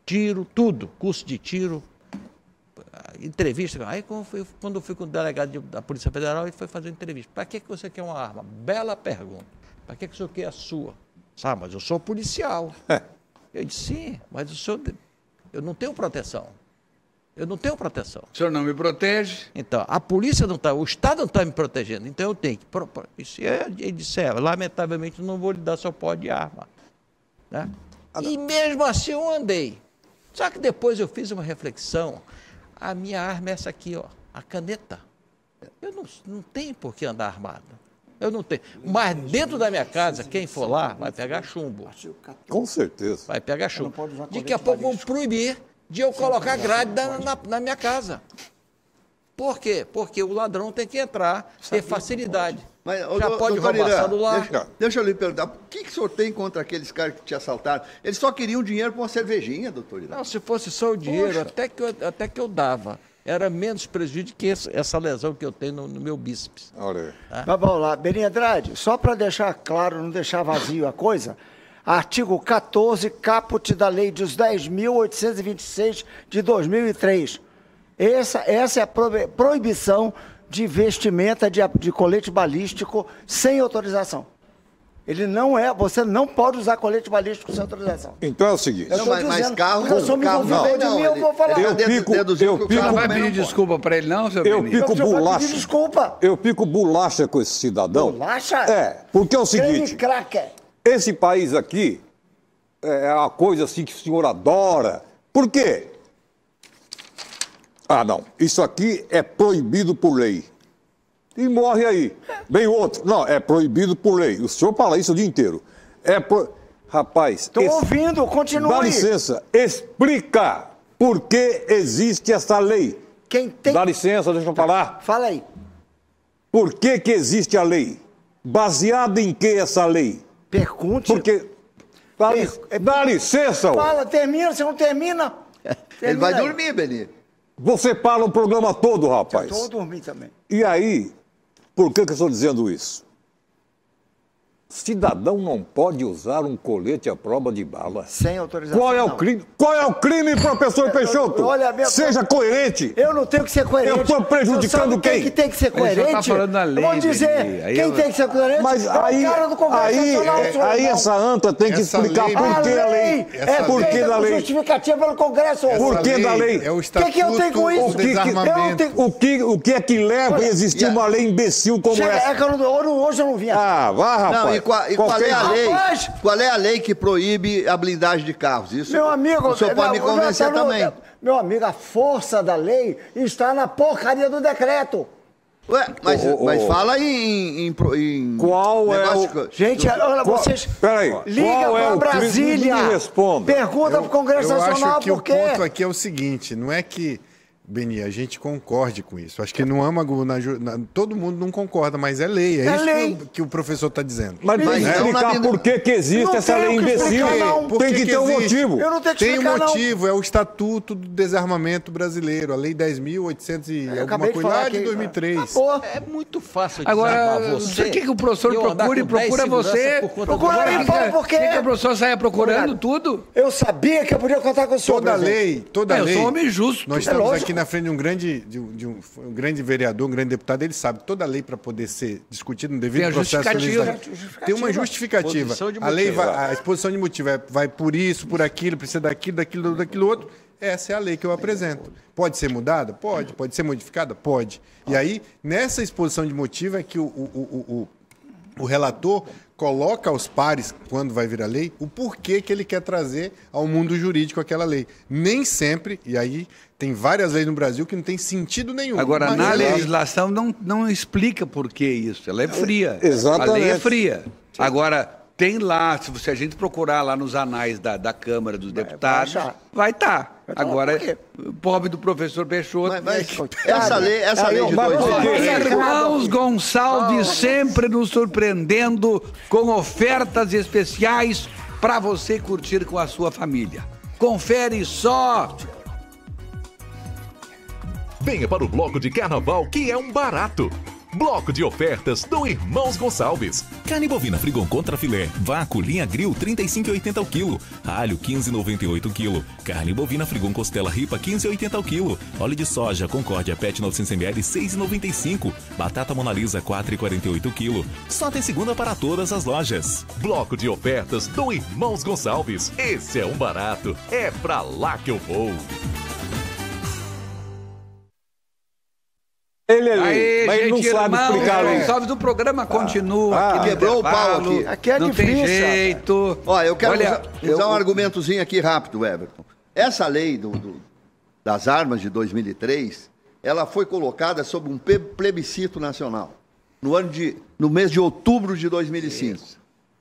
tiro, tudo, curso de tiro, entrevista. Aí quando eu fui com o delegado da Polícia Federal, ele foi fazer entrevista. Para que você quer uma arma? Bela pergunta. Para que o senhor quer a sua? Sabe, mas eu sou policial. Eu disse, sim, mas eu não tenho proteção. Eu não tenho proteção. O senhor não me protege? Então, a polícia não está, o Estado não está me protegendo, então eu tenho que... Ele disse, lamentavelmente, não vou lhe dar seu pó de arma. Né? E mesmo assim eu andei. Só que depois eu fiz uma reflexão. A minha arma é essa aqui, ó, a caneta. Eu não tenho por que andar armado. Eu não tenho. Mas dentro da minha casa, quem for lá vai pegar chumbo. Com certeza. Vai pegar chumbo. Daqui a pouco vão proibir de eu colocar grade na minha casa. Por quê? Porque o ladrão tem que entrar, ter facilidade. Mas, já pode roubar Irã, celular. Deixa eu lhe perguntar, o que o senhor tem contra aqueles caras que te assaltaram? Eles só queriam dinheiro para uma cervejinha, doutor Irã. Não, se fosse só o dinheiro, até que eu dava. Era menos prejuízo que essa lesão que eu tenho no meu bíceps. Olha aí. Mas vamos lá, Beni Andrade, só para deixar claro, não deixar vazio a coisa, artigo 14, caput da lei dos 10.826 de 2003. Essa é a proibição de vestimenta de colete balístico sem autorização. Ele não é, você não pode usar colete balístico sem autorização. Então é o seguinte. Eu estou dizendo, carro, eu sou me duvidei de mim, eu vou falar. Eu pico, Não vai pedir desculpa para ele não, seu Beni? pico bolacha. Desculpa. Eu pico bolacha com esse cidadão. Bolacha? É, porque é o Creme seguinte. cracker. Esse país aqui é uma coisa assim que o senhor adora. Por quê? Ah, não. Isso aqui é proibido por lei. E morre aí. Vem outro. Não, é proibido por lei. O senhor fala isso o dia inteiro. Rapaz... Estou ouvindo, continue. Dá licença, explica por que existe essa lei. Quem tem... Dá licença, deixa eu falar. Fala aí. Por que existe a lei? Baseada em que essa lei? Pergunte. Porque... Dá licença, ó. Fala, termina, você não termina. Ele vai dormir, Beni. Você fala o programa todo, rapaz. Eu estou dormir também. E aí, por que eu estou dizendo isso? Cidadão não pode usar um colete à prova de bala. Sem autorização. Qual é o crime? Qual é o crime, professor Peixoto? Seja coerente. Eu não tenho que ser coerente. Eu estou prejudicando quem? Quem tem que ser coerente? Está falando da lei, vamos dizer, quem tem que ser coerente? Mas é o cara do Congresso Nacional. aí essa anta tem que explicar por que a lei. É por que da lei? Justificativa pelo Congresso. Por que da lei? É o estatuto que eu tenho com isso? do desarmamento. O que é que leva a existir uma lei imbecil como essa? É que hoje eu não vinha. Ah, vá, rapaz. Não, e qual é a lei? Qual é a lei que proíbe a blindagem de carros? Isso, meu amigo, o senhor pode me convencer também. Meu amigo, a força da lei está na porcaria do decreto. Ué, mas fala em qual é o... Gente, olha, vocês... Peraí. Liga para Brasília. Me responda. Pergunta para o Congresso Nacional Eu acho que por quê. o ponto aqui é o seguinte, não é que... Beni, a gente concorde com isso. Acho que no âmago, todo mundo não concorda, mas é lei. É isso lei. Que o professor está dizendo. Mas tem que explicar por que existe essa lei imbecil. Tem que ter um motivo. Eu não tenho que explicar, tem um motivo, é o Estatuto do Desarmamento Brasileiro, a Lei 10.800 e alguma coisa lá de 2003. É muito fácil Agora, você. o que o professor procura você? Procura aí, fala por quê. Que o professor saia procurando tudo? Eu sabia que eu podia contar com o senhor. Toda lei... Eu sou um homem justo. Nós estamos aqui na frente de um grande vereador, um grande deputado, ele sabe, toda lei para poder ser discutida no devido processo legislativo tem uma justificativa. A lei a exposição de motivo vai por isso, por aquilo, precisa daquilo outro. Essa é a lei que eu apresento. Pode ser mudada? Pode ser modificada? Pode. E aí, nessa exposição de motivo é que o relator coloca aos pares, quando vai virar lei, o porquê que ele quer trazer ao mundo jurídico aquela lei. Nem sempre, e aí tem várias leis no Brasil que não tem sentido nenhum. Agora, na legislação não explica por que isso. Ela é fria. Exatamente. A lei é fria. Agora, tem lá, se a gente procurar lá nos anais da Câmara dos Deputados, vai estar. Agora, pobre do professor Peixoto. Essa lei de 2003... Irmãos Gonçalves sempre nos surpreendendo com ofertas especiais para você curtir com a sua família. Confere só... Venha para o bloco de carnaval que é um barato. Bloco de ofertas do Irmãos Gonçalves. Carne bovina Frigon contra filé, vácuo, linha grill, 35,80 o quilo. Alho, 15,98 o quilo. Carne bovina Frigon costela ripa, 15,80 o quilo. Óleo de soja Concórdia PET 900ml, 6,95. Batata Monalisa, 4,48 o quilo. Só tem segunda para todas as lojas. Bloco de ofertas do Irmãos Gonçalves. Esse é um barato. É pra lá que eu vou. Ele é lei, mas ele não sabe explicar a lei. Gonçalves, o programa continua. Quebrou o pau aqui. Aqui é não difícil. Tem jeito. Olha, eu quero usar um argumentozinho aqui rápido, Everton. Essa lei das armas de 2003, ela foi colocada sob um plebiscito nacional, no mês de outubro de 2005.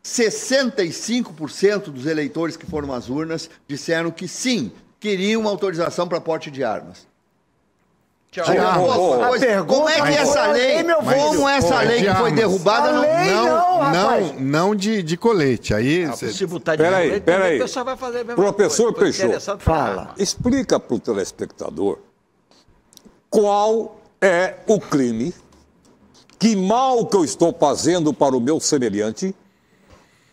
65% dos eleitores que foram às urnas disseram que sim, queriam uma autorização para porte de armas. Tchau. A pergunta, como é que essa lei, como essa lei que foi derrubada não de colete. Aí se botar de colete, peraí. O pessoal vai fazer a mesma Professor coisa. Peixoto, fala. Explica para o telespectador qual é o crime, que mal que eu estou fazendo para o meu semelhante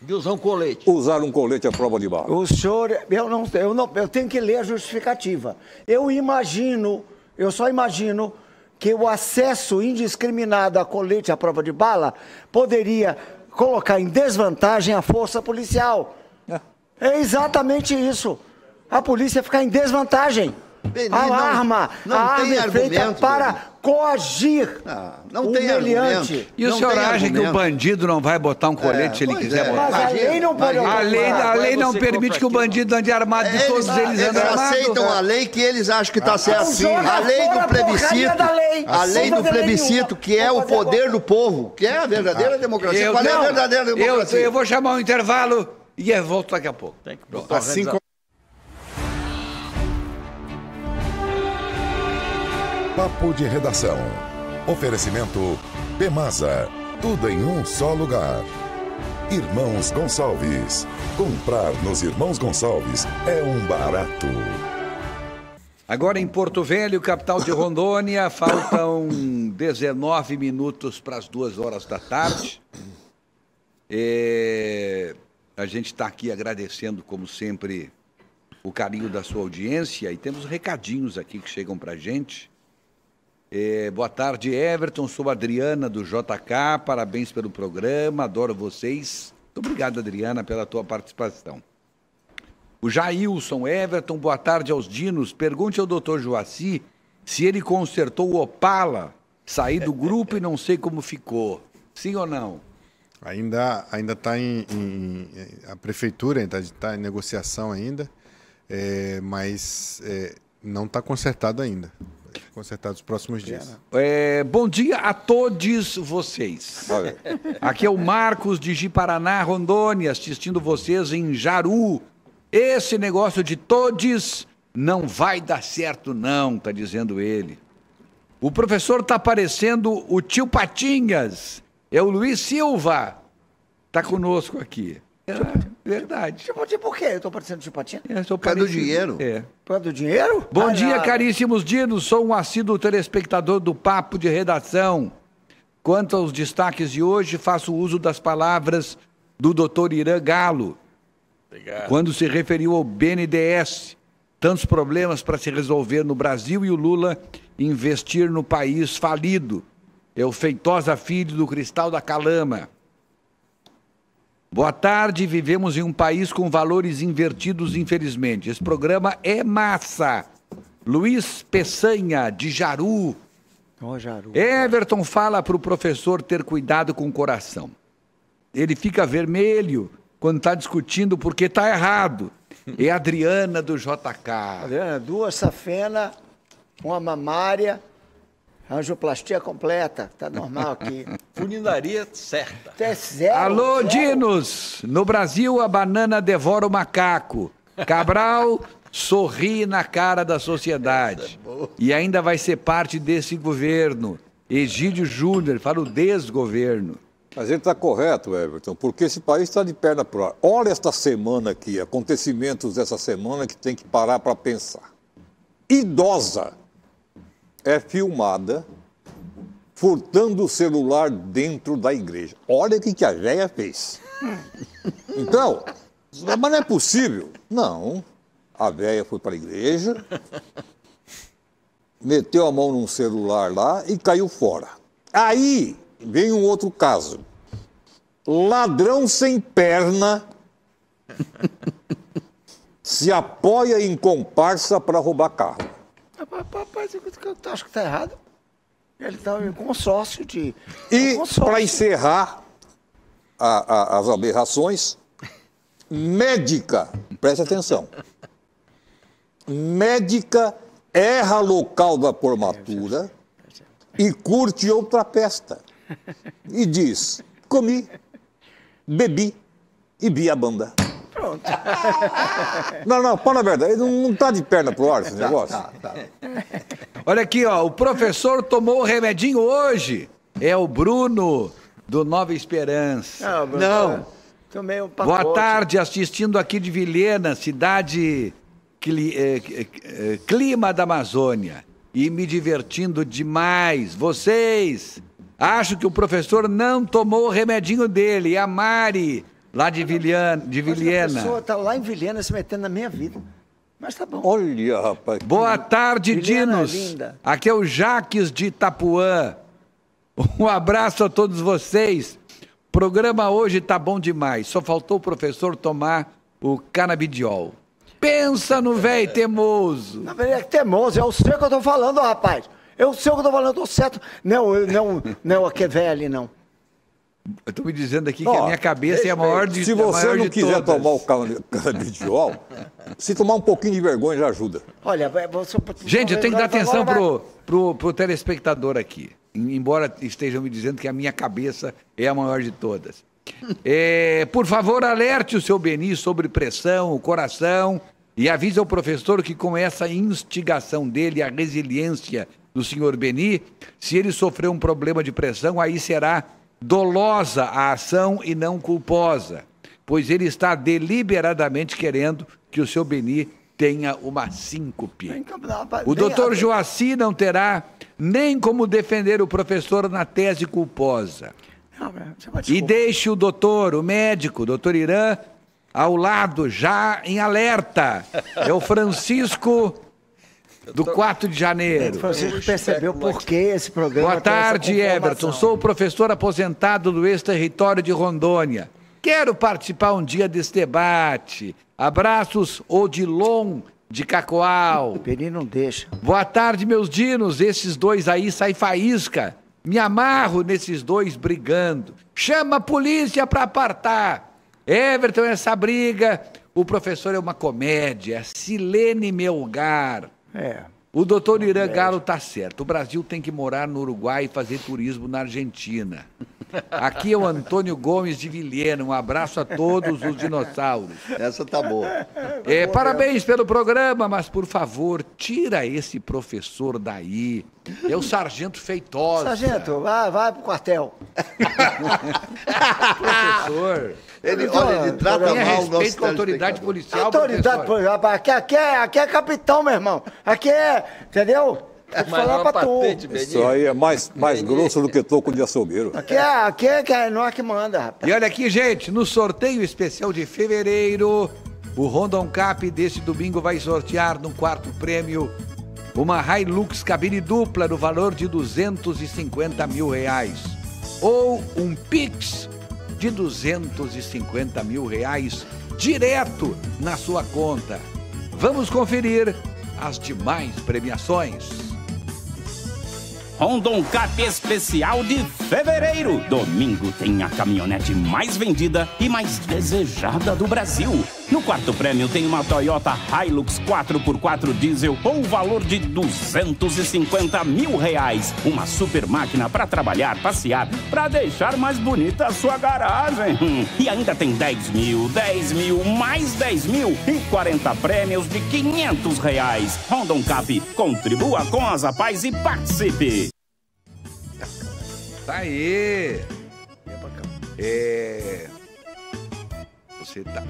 de usar um colete. Usar um colete à prova de bala. O senhor, eu tenho que ler a justificativa. Eu só imagino que o acesso indiscriminado a colete à prova de bala poderia colocar em desvantagem a força policial. É exatamente isso. A polícia ficar em desvantagem. A arma é feita para coagir não tem humilhante. E o senhor acha que o bandido não vai botar um colete se ele quiser botar? Mas a lei não pode A lei não permite que o bandido ande armado, de todos eles andam armados. Eles aceitam a lei que eles acham que está certo. A lei do plebiscito, a lei do plebiscito, que é o poder do povo, que é a verdadeira democracia. Qual é a verdadeira democracia? Eu vou chamar um intervalo e volto daqui a pouco. Assim como... Papo de Redação. Oferecimento Pemasa. Tudo em um só lugar. Irmãos Gonçalves. Comprar nos Irmãos Gonçalves é um barato. Agora em Porto Velho, capital de Rondônia, faltam 19 minutos para as 2 horas da tarde. A gente está aqui agradecendo, como sempre, o carinho da sua audiência e temos recadinhos aqui que chegam para a gente. Boa tarde, Everton. Sou a Adriana do JK. Parabéns pelo programa. Adoro vocês. Muito obrigado, Adriana, pela tua participação. O Jailson, Everton, boa tarde aos dinos. Pergunte ao doutor Joaci se ele consertou o Opala. Saí do grupo e não sei como ficou. Sim ou não? Ainda está a prefeitura está em negociação ainda, mas não está consertado ainda. Consertado nos próximos dias. Bom dia a todos vocês. Aqui é o Marcos de Ji-Paraná, Rondônia, assistindo vocês em Jaru. Esse negócio de todos não vai dar certo não, tá dizendo ele. O professor tá parecendo o tio Patinhas. É o Luiz Silva. Tá conosco aqui. Verdade. Por quê? Eu estou parecendo tio Patinhas? Por causa do dinheiro. Por causa do dinheiro? Bom dia, caríssimos dinos. Sou um assíduo telespectador do Papo de Redação. Quanto aos destaques de hoje, faço uso das palavras do Dr. Irã Galo. Obrigado. Quando se referiu ao BNDES. Tantos problemas para se resolver no Brasil e o Lula investir no país falido. É o Feitosa Filho do Cristal da Calama. Boa tarde, vivemos em um país com valores invertidos, infelizmente. Esse programa é massa. Luiz Peçanha, de Jaru. Jaru. Everton fala para o professor ter cuidado com o coração. Ele fica vermelho quando está discutindo porque está errado. É a Adriana do JK. Adriana, 2 safena, uma mamária, angioplastia completa, tá normal aqui. Funilaria certa. É zero. Alô, dinos! No Brasil, a banana devora o macaco. Cabral sorri na cara da sociedade. E ainda vai ser parte desse governo. Egídio Júnior, fala o desgoverno. Mas ele está correto, Everton, porque esse país está de perna pro ar. Olha esta semana aqui, acontecimentos dessa semana que tem que parar para pensar. Idosa é filmada furtando o celular dentro da igreja. Olha o que a véia fez. Então, mas não é possível. Não. A véia foi para a igreja, meteu a mão num celular lá e caiu fora. Aí vem um outro caso. Ladrão sem perna se apoia em comparsa para roubar carro. Rapaz, eu acho que está errado. Ele está em consórcio de... E, para encerrar as aberrações, médica, preste atenção, médica erra local da formatura e curte outra festa. E diz, comi, bebi e vi a banda. Pronto. Não, fala a verdade, não está de perna pro ar esse negócio. Tá. Olha aqui, ó, o professor tomou o remedinho hoje. É o Bruno, do Nova Esperança. Não. Tomei um pacote. Boa tarde, assistindo aqui de Vilhena, cidade clima da Amazônia. E me divertindo demais. Vocês, acho que o professor não tomou o remedinho dele. E a Mari, lá de Vilhena. A pessoa tá lá em Vilhena se metendo na minha vida. Mas tá bom. Olha, rapaz. Boa tarde, Vilhena Dinos. linda. Aqui é o Jaques de Itapuã. Um abraço a todos vocês. O programa hoje tá bom demais. Só faltou o professor tomar o canabidiol. Pensa no velho teimoso. Na verdade, é teimoso. Eu sei o que eu tô falando, rapaz. Eu sei o que eu tô falando. Eu tô certo. Não, aquele velho ali, não. Eu tô me dizendo aqui que a minha cabeça é a maior de Se você maior não de quiser todas. tomar o canabidiol, se tomar um pouquinho de vergonha já ajuda. Olha, você... Gente, eu tenho que dar atenção pro telespectador aqui. Embora estejam me dizendo que a minha cabeça é a maior de todas. Por favor, alerte o seu Beni sobre pressão, o coração, e avise ao professor que com essa instigação dele, a resiliência do senhor Beni, se ele sofreu um problema de pressão, aí será dolosa a ação e não culposa, pois ele está deliberadamente querendo que o seu Beni tenha uma síncope. O doutor Joaci não terá nem como defender o professor na tese culposa. E deixe o doutor, o médico, o doutor Irã, ao lado, já em alerta. É o Francisco do 4 de janeiro. O Francisco percebeu por que esse programa... Boa tarde, Everton. Sou o professor aposentado do ex-território de Rondônia. Quero participar um dia desse debate. Abraços, Odilon de Cacoal. O Beni não deixa. Boa tarde, meus dinos. Esses dois aí saem faísca. Me amarro nesses dois brigando. Chama a polícia para apartar. Everton, essa briga. O professor é uma comédia. É Silene Melgar. O doutor Irã Galo tá certo. O Brasil tem que morar no Uruguai e fazer turismo na Argentina. Aqui é o Antônio Gomes de Vilhena. Um abraço a todos os dinossauros. Essa tá boa. Parabéns pelo programa, mas por favor, tira esse professor daí. É o Sargento Feitosa. Sargento, vai pro quartel. Professor. Ele trata tenha mal o respeito nosso com a autoridade policial. Autoridade policial. Aqui é capitão, meu irmão. Aqui é, entendeu? Vou te falar pra tu. Isso aí é mais grosso do que toco de açougueiro. Aqui é nós que manda, rapaz. E olha aqui, gente, no sorteio especial de fevereiro, o Rondon Cap desse domingo vai sortear no quarto prêmio uma Hilux cabine dupla no valor de R$250 mil. Ou um Pix de R$250 mil direto na sua conta. Vamos conferir as demais premiações. Rondon Cap especial de fevereiro. Domingo tem a caminhonete mais vendida e mais desejada do Brasil. No quarto prêmio tem uma Toyota Hilux 4x4 diesel com o valor de R$250 mil. Uma super máquina para trabalhar, passear, para deixar mais bonita a sua garagem. E ainda tem 10 mil, 10 mil, mais 10 mil e 40 prêmios de R$500. Rondon Cap, contribua com as Apais e participe. Tá aí. Você tá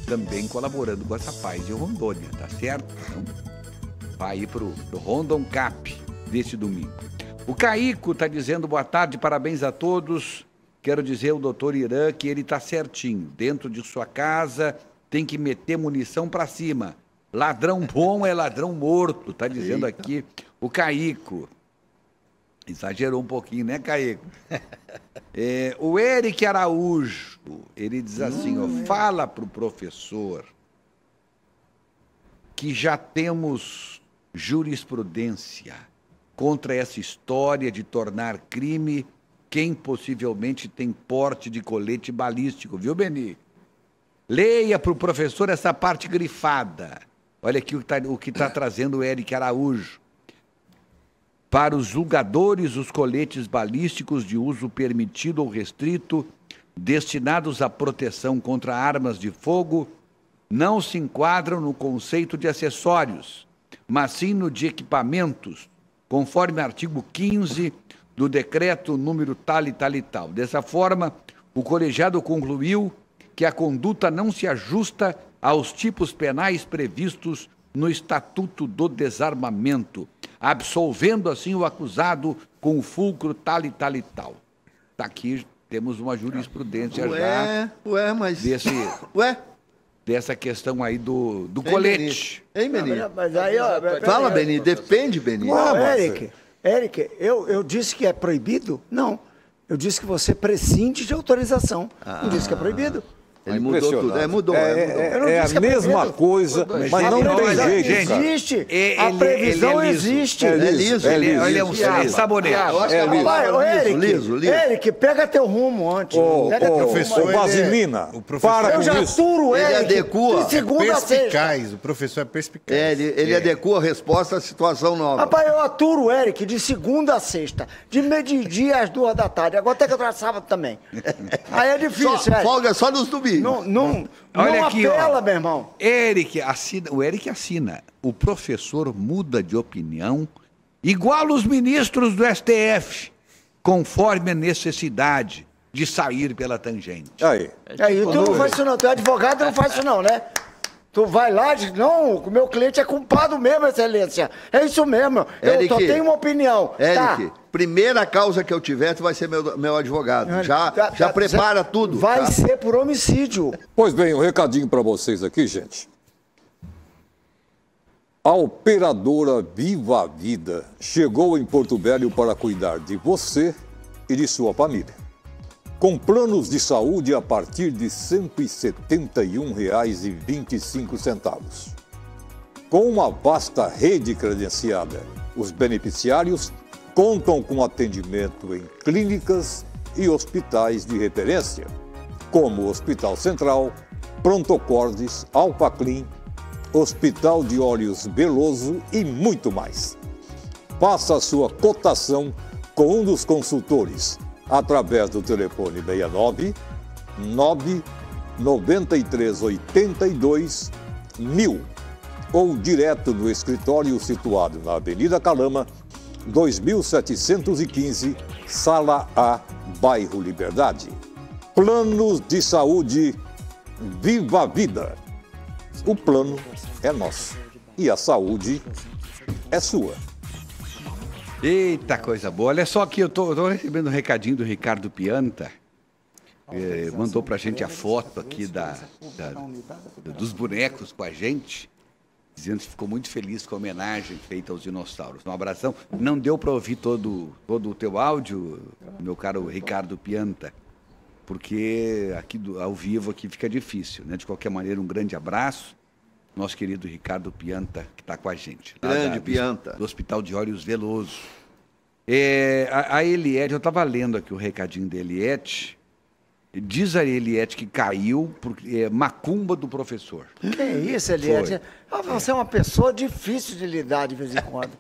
também colaborando com essa paz de Rondônia, tá certo? Então, vai aí pro Rondon Cap deste domingo. O Caico tá dizendo boa tarde, parabéns a todos. Quero dizer ao doutor Irã que ele tá certinho. Dentro de sua casa tem que meter munição pra cima. Ladrão bom é ladrão morto, tá dizendo aqui o Caico. Exagerou um pouquinho, né, Caico? O Eric Araújo, ele diz assim, ó, fala pro professor que já temos jurisprudência contra essa história de tornar crime quem possivelmente tem porte de colete balístico, viu, Beni? Leia pro professor essa parte grifada. Olha aqui o que tá trazendo o Eric Araújo. Para os julgadores, os coletes balísticos de uso permitido ou restrito, destinados à proteção contra armas de fogo, não se enquadram no conceito de acessórios, mas sim no de equipamentos, conforme artigo 15 do decreto número tal e tal e tal. Dessa forma, o colegiado concluiu que a conduta não se ajusta aos tipos penais previstos no Estatuto do Desarmamento, absolvendo assim o acusado com o fulcro tal e tal e tal. Está aqui, temos uma jurisprudência dessa questão aí do colete. Hein, Beni? Mas aí, Fala, Beni, defende, Beni. Não, Eric, eu disse que é proibido? Não. Eu disse que você prescinde de autorização. Não disse que é proibido. Ele mudou tudo. Mudou. É a mesma coisa, mas não tem jeito. Existe. A previsão existe. É liso. Ele é um saboneado. Eric, pega teu rumo antes. Professor Vaselina, para com isso. Eu já aturo o Eric. Ele adequa. De segunda a sexta. O professor é perspicaz. Ele adequa a resposta à situação nova. Rapaz, eu aturo o Eric de segunda a sexta, de meio-dia às 2 da tarde. Agora até que eu trago sábado também. Aí é difícil, Eric. Folga só nos domingos. Não Olha aqui, apela, meu irmão. O Eric assina. O professor muda de opinião, igual os ministros do STF, conforme a necessidade de sair pela tangente. Aí tu não faz isso não. Tu é advogado, não faz isso não, né? Tu vai lá e diz, não, o meu cliente é culpado mesmo, excelência. É isso mesmo. Eu só tenho uma opinião. Eric, primeira causa que eu tiver, tu vai ser meu advogado. Já prepara tudo. Vai ser por homicídio. Pois bem, um recadinho para vocês aqui, gente. A operadora Viva a Vida chegou em Porto Velho para cuidar de você e de sua família. Com planos de saúde a partir de R$ 171,25. Com uma vasta rede credenciada, os beneficiários contam com atendimento em clínicas e hospitais de referência, como o Hospital Central, Prontocordes, Alpaclin, Hospital de Olhos Veloso e muito mais. Faça a sua cotação com um dos consultores através do telefone 69 993 82 1000 ou direto no escritório situado na Avenida Calama, 2715, Sala A, Bairro Liberdade. Planos de saúde Viva a Vida. O plano é nosso e a saúde é sua. Eita, coisa boa. Olha só que eu tô recebendo um recadinho do Ricardo Pianta. Mandou pra gente a foto aqui dos bonecos com a gente, dizendo que ficou muito feliz com a homenagem feita aos dinossauros. Um abração. Não deu para ouvir todo o teu áudio, meu caro Ricardo Pianta, porque aqui ao vivo aqui fica difícil, né? De qualquer maneira, um grande abraço. Nosso querido Ricardo Pianta, que está com a gente. Pianta. Do Hospital de Olhos Veloso. A Eliette, eu estava lendo aqui o recadinho da Eliette. Diz a Eliette que caiu por macumba do professor. Que isso, Eliette? Você é uma pessoa difícil de lidar de vez em quando.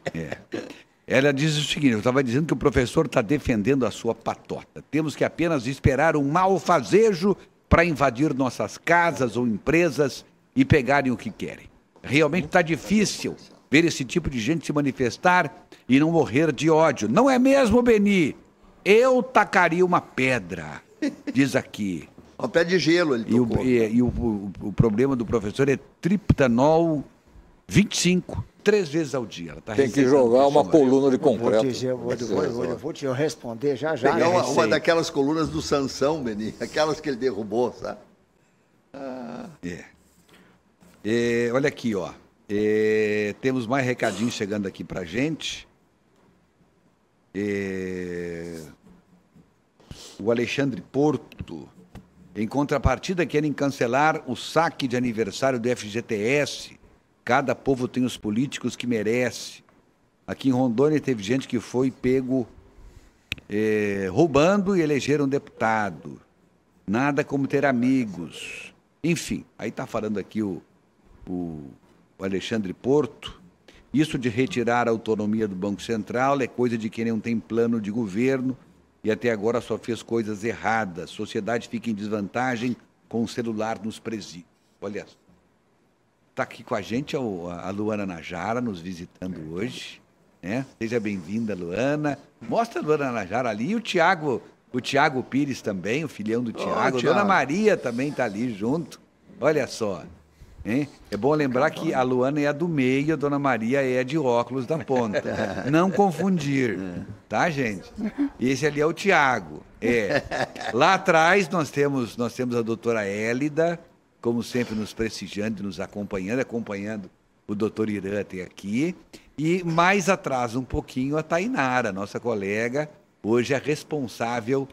Ela diz o seguinte, eu estava dizendo que o professor está defendendo a sua patota. Temos que apenas esperar um malfazejo para invadir nossas casas ou empresas e pegarem o que querem. Realmente está difícil ver esse tipo de gente se manifestar e não morrer de ódio. Não é mesmo, Beni? Eu tacaria uma pedra, diz aqui. Um pé de gelo ele tocou. O problema do professor é triptanol 25, 3 vezes ao dia. Ela tá tem que jogar uma coluna de concreto. Eu vou te responder já. Pegar uma daquelas colunas do Sansão, Beni, aquelas que ele derrubou, sabe? Olha aqui, ó. Temos mais recadinhos chegando aqui pra gente. O Alexandre Porto, em contrapartida, querem cancelar o saque de aniversário do FGTS. Cada povo tem os políticos que merece. Aqui em Rondônia teve gente que foi pego roubando e elegeram deputado. Nada como ter amigos. Enfim, aí está falando aqui o Alexandre Porto. Isso de retirar a autonomia do Banco Central é coisa de quem não tem plano de governo e até agora só fez coisas erradas. A sociedade fica em desvantagem com o celular nos presídios. Olha, está aqui com a gente a Luana Najara, nos visitando hoje. Né? Seja bem-vinda, Luana. Mostra a Luana Najara ali. E o Tiago Pires também, o filhão do Tiago. A Dona Maria também está ali junto. Olha só. Hein? É bom lembrar que a Luana é a do meio, a Dona Maria é a de óculos da ponta. Não confundir, tá, gente? Esse ali é o Tiago. Lá atrás nós temos a doutora Hélida, como sempre nos prestigiando, nos acompanhando o doutor Irã até aqui. E mais atrás um pouquinho a Tainara, nossa colega, hoje é responsável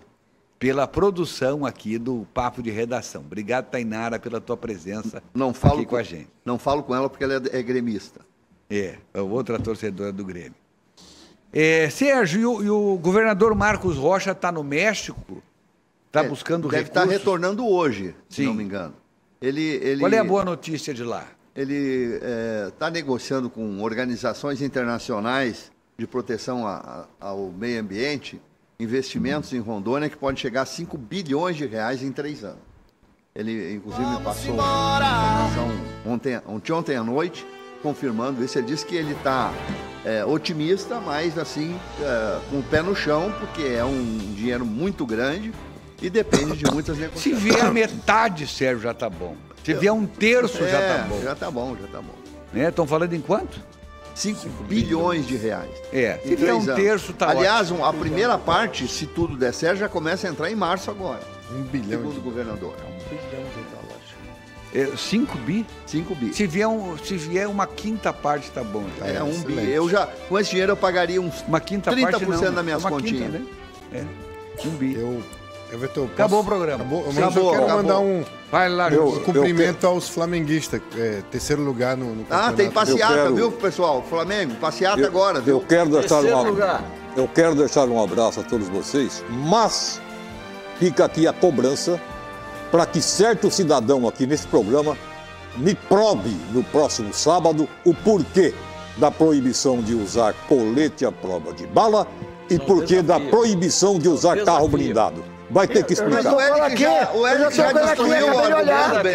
pela produção aqui do Papo de Redação. Obrigado, Tainara, pela tua presença aqui com a gente. Não falo com ela porque ela é gremista. É outra torcedora do Grêmio. Sérgio, e o governador Marcos Rocha está no México? Está buscando recursos? Deve estar retornando hoje, se não me engano. Qual é a boa notícia de lá? Ele está negociando com organizações internacionais de proteção ao meio ambiente investimentos em Rondônia que pode chegar a 5 bilhões de reais em 3 anos. Ele, inclusive, me passou uma informação ontem à noite, confirmando isso. Ele disse que ele está otimista, mas assim, com o pé no chão, porque é um dinheiro muito grande e depende de muitas negociações. Se vier metade, Sérgio, já está bom. Se vier um terço, já está bom. Já está bom. Estão falando em quanto? 5 bilhões de reais. Se vier um terço, tá ótimo. Aliás, a primeira parte, se tudo der certo, já começa a entrar em março agora. 1 bilhão. Segundo o governador. 1 bilhão de dólares. 5 bi? 5 bi. Se vier uma quinta parte, tá bom. Tá? 1 bi. Com esse dinheiro eu pagaria uns 30% das minhas continhas. Né? 1 bi. Everton, acabou o programa. Eu quero mandar um cumprimento eu aos flamenguistas. Terceiro lugar no campeonato. Tem passeata, viu, pessoal? Flamengo, passeata agora, viu? Eu quero deixar um abraço a todos vocês, mas fica aqui a cobrança para que certo cidadão aqui nesse programa me prove no próximo sábado o porquê da proibição de usar colete à prova de bala e porquê da proibição de usar carro blindado. Vai ter que explicar. O Eric já destruiu o argumento.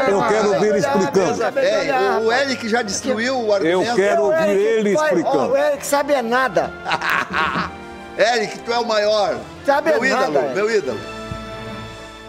Eu quero ouvir ele explicando. O Eric já destruiu o argumento. Eu quero ouvir ele explicando. O Eric sabe nada. Eric, tu é o maior. Sabe meu nada. Meu ídolo.